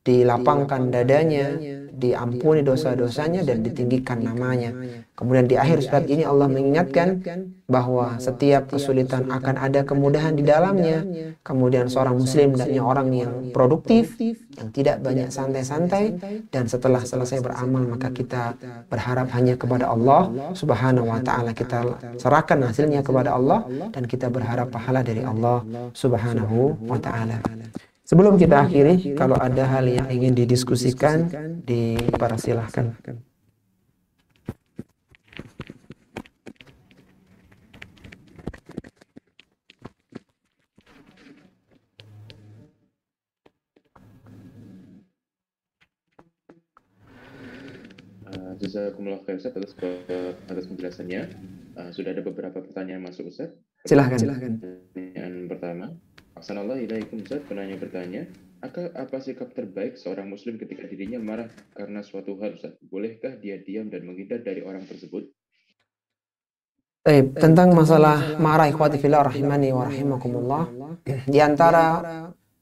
dilapangkan dadanya, diampuni dosa-dosanya, dan ditinggikan namanya. Kemudian di akhir surat ini Allah mengingatkan bahwa setiap kesulitan akan ada kemudahan di dalamnya. Kemudian seorang muslim hendaknya orang yang produktif, yang tidak banyak santai-santai, dan setelah selesai beramal maka kita berharap hanya kepada Allah Subhanahu wa taala. Kita serahkan hasilnya kepada Allah dan kita berharap pahala dari Allah Subhanahu wa taala. Sebelum kita akhiri, kalau ada hal yang ingin didiskusikan, dipersilahkan. Jazakumullah khair Ustaz atas penjelasannya. Sudah ada beberapa pertanyaan masuk Ustaz. Silahkan. Pertanyaan pertama, Ahsanallahu ilaikum Ustaz, penanya bertanya, apa sikap terbaik seorang muslim ketika dirinya marah karena suatu hal Ustaz? Bolehkah dia diam dan menghindar dari orang tersebut? Tentang masalah marah, ikhwati fillah rahimani wa rahimakumullah, di antara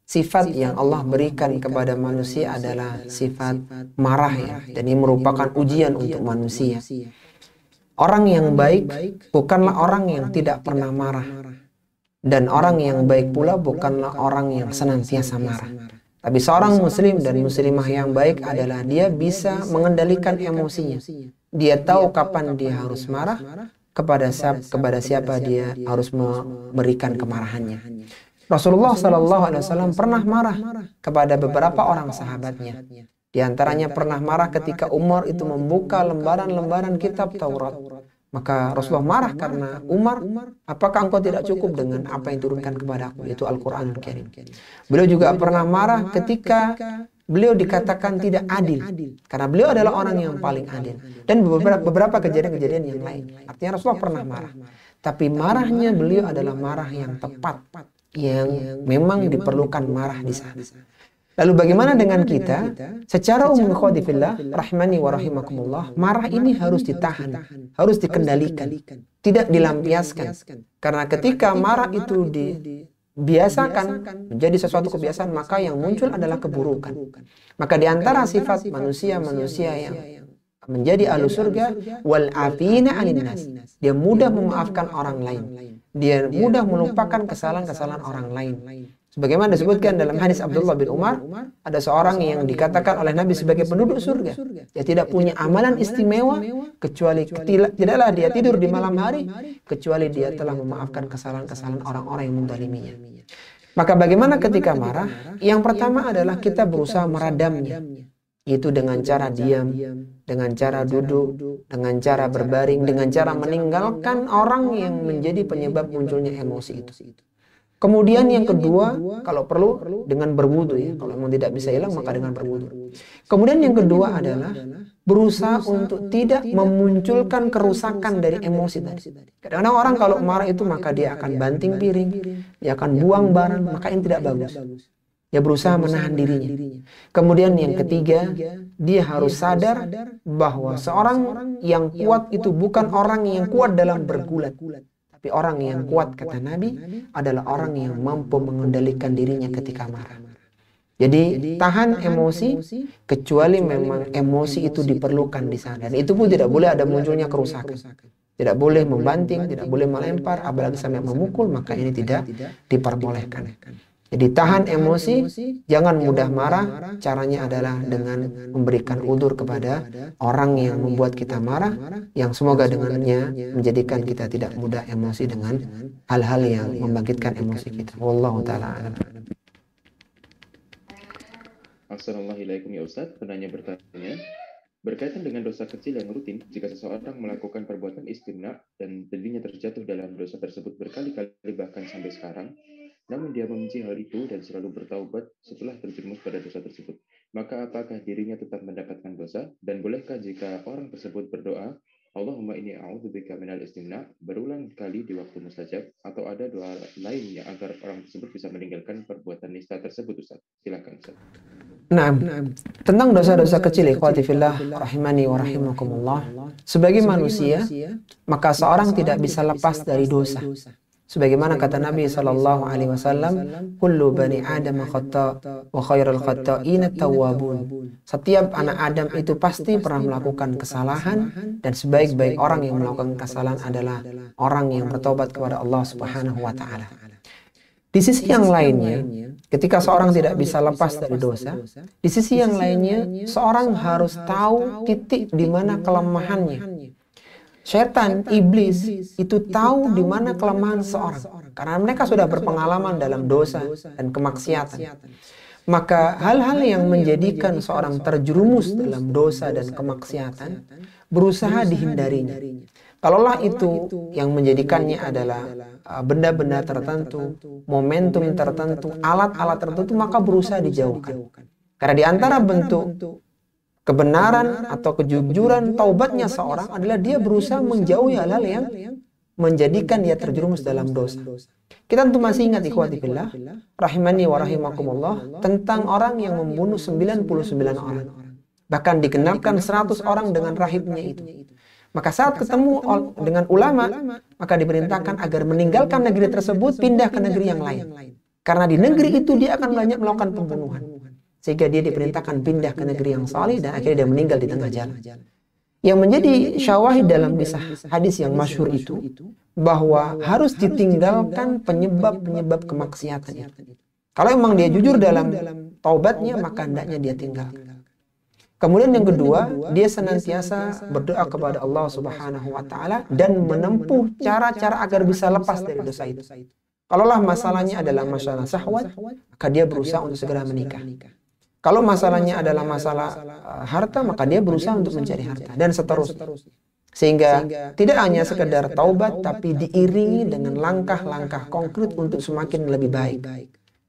sifat yang Allah berikan kepada manusia adalah sifat marah ya, dan ini merupakan ujian untuk manusia. Orang yang baik bukanlah orang yang tidak pernah marah, dan orang yang baik pula bukanlah orang yang senantiasa marah. Tapi seorang muslim dan muslimah yang baik adalah dia bisa mengendalikan emosinya. Dia tahu kapan dia harus marah, kepada siapa dia harus memberikan kemarahannya. Rasulullah SAW pernah marah kepada beberapa orang sahabatnya. Di antaranya pernah marah ketika Umar itu membuka lembaran-lembaran kitab Taurat. Maka Rasulullah marah karena, Umar, apakah engkau tidak cukup dengan apa yang turunkan kepada aku, yaitu Al-Quranul Karim. Beliau juga pernah marah ketika beliau dikatakan tidak adil, karena beliau adalah orang yang paling adil. Dan beberapa kejadian-kejadian yang lain. Artinya Rasulullah pernah marah. Tapi marahnya beliau adalah marah yang tepat, yang memang diperlukan marah di sana. Lalu bagaimana dengan kita? Secara umum, ikhwati fillah rahimani wa rahimakumullah, marah ini harus ditahan, harus dikendalikan, tidak dilampiaskan. Karena ketika marah itu dibiasakan menjadi sesuatu kebiasaan, maka yang muncul adalah keburukan. Maka di antara sifat manusia yang menjadi ahlu surga, wal afina 'anin nas, dia mudah memaafkan orang lain, dia mudah melupakan kesalahan-kesalahan orang lain. Sebagaimana disebutkan dalam hadis Abdullah bin Umar, ada seorang yang dikatakan oleh Nabi sebagai penduduk surga. Dia tidak punya amalan istimewa, kecuali tidaklah dia tidur di malam hari, kecuali dia telah memaafkan kesalahan-kesalahan orang-orang yang mendaliminya. Maka bagaimana ketika marah? Yang pertama adalah kita berusaha meredamnya. Itu dengan cara diam, dengan cara duduk, dengan cara berbaring, dengan cara meninggalkan orang yang menjadi penyebab munculnya emosi itu. Kemudian yang kedua, kalau perlu dengan berwudu ya. Kalau memang tidak bisa hilang maka dengan berwudu. Kemudian yang kedua adalah berusaha untuk tidak memunculkan kerusakan dari emosi tadi. Kadang-kadang orang kalau marah itu maka dia akan banting piring, dia akan buang barang, maka ini tidak bagus. Dia berusaha menahan dirinya. Kemudian yang ketiga, dia harus sadar bahwa seorang yang kuat itu bukan orang yang kuat dalam bergulat. Tapi orang yang kuat, kata Nabi, adalah orang yang mampu mengendalikan dirinya ketika marah. Jadi tahan emosi, kecuali memang emosi itu diperlukan di sana. Dan itu pun tidak boleh ada munculnya kerusakan. Tidak boleh membanting, tidak boleh melempar, apalagi sampai memukul, maka ini tidak diperbolehkan. Jadi tahan emosi, jangan mudah marah. Caranya adalah dengan memberikan udzur kepada orang yang membuat kita marah, yang semoga dengannya menjadikan kita tidak mudah emosi dengan hal-hal yang membangkitkan emosi kita. Wallahu ta'ala a'lam. Assalamualaikum ya Ustadz, penanya bertanya, berkaitan dengan dosa kecil yang rutin, jika seseorang melakukan perbuatan istimna dan dirinya terjatuh dalam dosa tersebut berkali-kali bahkan sampai sekarang, namun dia membenci hal itu dan selalu bertaubat setelah terjerumus pada dosa tersebut, maka apakah dirinya tetap mendapatkan dosa? Dan bolehkah jika orang tersebut berdoa, Allahumma inni a'udzubika minal istimna, berulang kali di waktu mustajab, atau ada doa lainnya agar orang tersebut bisa meninggalkan perbuatan nista tersebut, Ustaz? Silakan, Ustaz. Nah, tentang dosa-dosa kecil, ikhwati fillah rahimani wa rahimakumullah, sebagai manusia, maka seorang tidak bisa lepas dari dosa. Sebagaimana kata Nabi SAW, kullu bani Adam khata' wa khairul khata'ina tawwabun. Setiap anak Adam itu pasti pernah melakukan kesalahan, dan sebaik-baik orang yang melakukan kesalahan adalah orang yang bertobat kepada Allah Subhanahu wa taala. Di sisi yang lainnya, ketika seorang tidak bisa lepas dari dosa, di sisi yang lainnya seorang harus tahu titik di mana kelemahannya. Setan, iblis itu tahu di mana kelemahan seorang, karena mereka sudah berpengalaman dalam dosa dan kemaksiatan. Maka hal-hal yang menjadikan seorang terjerumus dalam dosa dan kemaksiatan berusaha dihindarinya. Kalaulah itu yang menjadikannya adalah benda-benda tertentu, momentum tertentu, alat-alat tertentu, maka berusaha dijauhkan. Karena di antara bentuk kebenaran atau kejujuran taubatnya seorang adalah dia berusaha menjauhi hal-hal yang menjadikan dia terjerumus dalam dosa. Kita tentu masih ingat, ikhwati fillah rahimani wa rahimakumullah, tentang orang yang membunuh 99 orang. Bahkan digenapkan 100 orang dengan rahibnya itu. Maka saat ketemu dengan ulama, maka diperintahkan agar meninggalkan negeri tersebut, pindah ke negeri yang lain. Karena di negeri itu dia akan banyak melakukan pembunuhan. Sehingga dia diperintahkan pindah ke negeri yang saleh dan akhirnya dia meninggal di tengah jalan. Yang menjadi syawahid dalam kisah hadis yang masyhur itu, bahwa harus ditinggalkan penyebab-penyebab kemaksiatan itu. Kalau memang dia jujur dalam taubatnya, maka hendaknya dia tinggalkan. Kemudian yang kedua, dia senantiasa berdoa kepada Allah Subhanahu wa taala dan menempuh cara-cara agar bisa lepas dari dosa itu. Kalaulah masalahnya adalah masalah syahwat, maka dia berusaha untuk segera menikah. Kalau masalahnya adalah masalah harta, maka dia berusaha untuk mencari harta dan seterusnya. Sehingga tidak hanya sekedar taubat, tapi diiringi dengan langkah-langkah konkret untuk semakin lebih baik.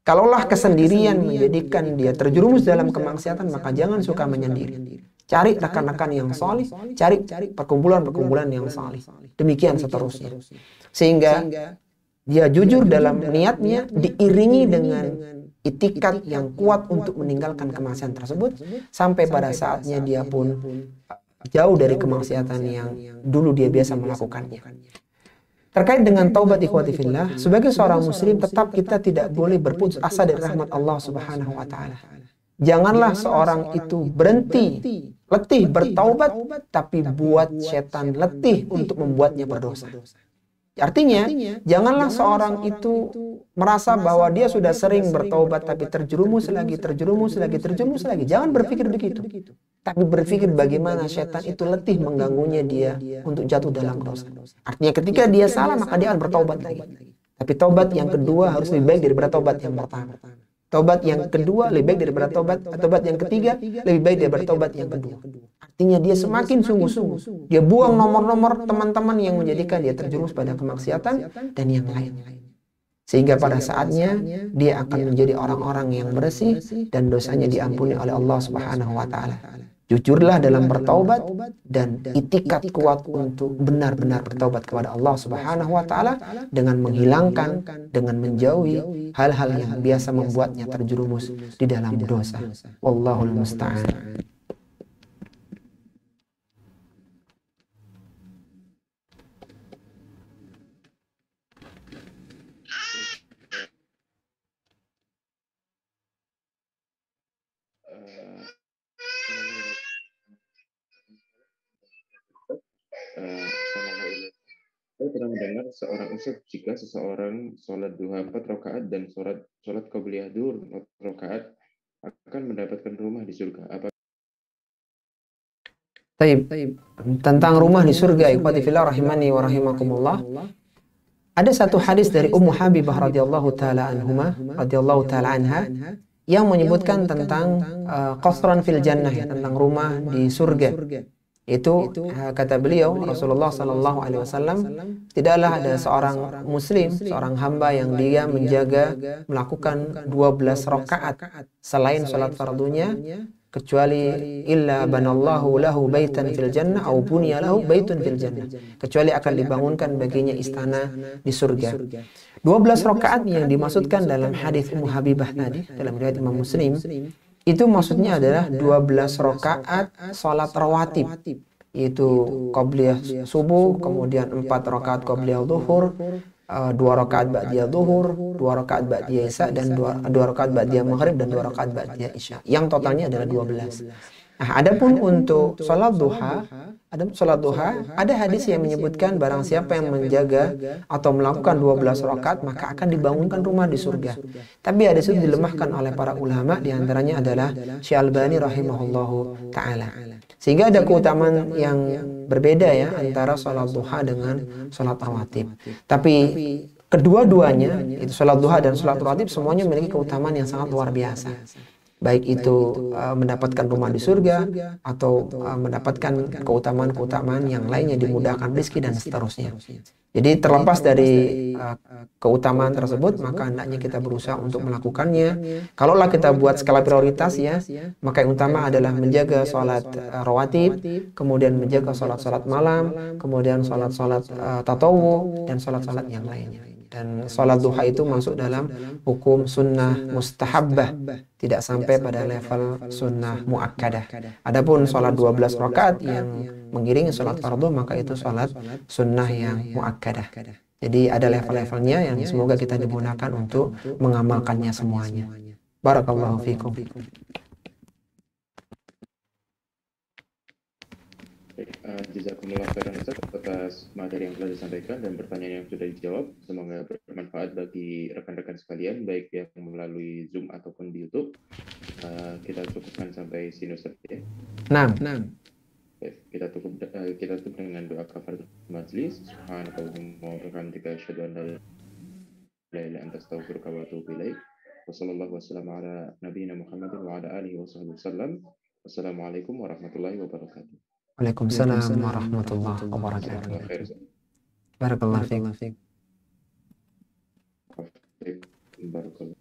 Kalaulah kesendirian menjadikan dia terjerumus dalam kemaksiatan, maka jangan suka menyendiri. Cari rekan-rekan yang saleh, cari perkumpulan-perkumpulan yang saleh. Demikian seterusnya. Sehingga dia jujur dalam niatnya, diiringi dengan itikat yang kuat untuk meninggalkan kemaksiatan tersebut, sampai pada saatnya dia pun jauh dari kemaksiatan yang dulu dia biasa melakukannya. Terkait dengan taubat ikhwati fillah, sebagai seorang muslim tetap kita tidak boleh berputus asa dari rahmat Allah Subhanahu wa taala. Janganlah seorang itu berhenti, letih bertaubat, tapi buat setan letih untuk membuatnya berdosa. Artinya, janganlah seorang itu merasa bahwa dia sudah sering bertaubat tapi terjerumus lagi. Jangan berpikir begitu. Tapi berpikir bagaimana setan itu letih mengganggunya dia untuk jatuh dalam dosa. Artinya ketika dia salah, maka dia akan bertaubat lagi. Tapi taubat yang kedua harus lebih baik daripada taubat yang pertama. Taubat yang kedua lebih baik daripada taubat yang ketiga lebih baik daripada taubat yang kedua. Artinya dia semakin sungguh-sungguh. Dia buang nomor-nomor teman-teman yang menjadikan dia terjerumus pada kemaksiatan dan yang lain. Sehingga pada saatnya dia akan menjadi orang-orang yang bersih dan dosanya diampuni oleh Allah Subhanahu wa taala. Jujurlah dalam bertaubat dan itikat kuat untuk benar-benar bertaubat kepada Allah Subhanahu wa taala dengan menghilangkan, dengan menjauhi hal-hal yang biasa membuatnya terjerumus di dalam dosa. Wallahul musta'an. Saya pernah mendengar seorang ustaz, jika seseorang sholat duha 4 rakaat dan sholat qabliyah duhur 4 rakaat akan mendapatkan rumah di surga. Apa? Taib. Tentang rumah di surga, ikhwati fillah rahimani wa rahimakumullah. Ada satu hadis dari Ummu Habibah radhiyallahu taala anha yang menyebutkan tentang qasran fil jannah, tentang rumah di surga. Itu kata beliau, Rasulullah sallallahu alaihi wasallam, tidaklah ada seorang muslim, seorang hamba yang dia menjaga melakukan 12 rakaat selain salat fardunya, kecuali illa banallahu lahu baitan fil jannah au bunya lahu baitun fil jannah, kecuali akan dibangunkan baginya istana di surga. 12 rakaat yang dimaksudkan dalam hadis Ummu Habibah tadi dalam riwayat Imam Muslim, itu maksudnya adalah 12 rakaat salat rawatib, yaitu qabliyah subuh, kemudian 4 rakaat qabliyah zuhur, 2 rakaat ba'diyah zuhur, 2 rakaat ba'diyah isya, dan 2 rakaat ba'diyah maghrib, dan 2 rakaat ba'diyah isya. Yang totalnya adalah 12. Nah, adapun untuk salat duha, ada hadis yang menyebutkan barang siapa yang menjaga atau melakukan 12 rakaat maka akan dibangunkan rumah di surga. Tapi hadis itu dilemahkan oleh para ulama, diantaranya adalah Syekh Albani rahimahullahu taala. Sehingga ada keutamaan yang berbeda ya antara salat duha dengan salat rawatib. Tapi kedua-duanya, itu salat duha dan salat rawatib, semuanya memiliki keutamaan yang sangat luar biasa. Baik itu mendapatkan rumah di surga atau mendapatkan keutamaan-keutamaan yang lainnya, dimudahkan rezeki dan seterusnya. Jadi terlepas dari keutamaan tersebut, maka hendaknya kita berusaha untuk melakukannya. Kalaulah kita buat skala prioritas ya, maka yang utama adalah menjaga sholat rawatib, kemudian menjaga sholat-sholat malam, kemudian sholat-sholat tatawu, dan sholat-sholat yang lainnya. Dan sholat duha itu masuk dalam hukum sunnah mustahabbah, tidak sampai pada level sunnah muakkadah. Adapun sholat 12 rakaat yang mengiringi sholat fardu, maka itu sholat sunnah yang muakkadah. Jadi ada level-levelnya yang semoga kita digunakan untuk mengamalkannya semuanya. Barakallahu fikum. Jazakumullah khairan Ustaz atas materi yang telah disampaikan dan pertanyaan yang sudah dijawab. Semoga bermanfaat bagi rekan-rekan sekalian, baik yang melalui Zoom ataupun di YouTube. Kita cukupkan sampai sini Ustaz ya. Nah. Kita tutup dengan doa kafaratul majlis. Subhanakallahumma wa bihamdika asyhadu an la ilaha illa anta astaghfiruka wa atubu ilaik. Wassallallahu wasallam ala nabiyyina Muhammadin wa ala alihi washabbihi wasallam. Wassalamualaikum warahmatullahi wabarakatuh. Waalaikumsalam warahmatullahi wabarakatuh. Barakallahu fiik. Barakallahu.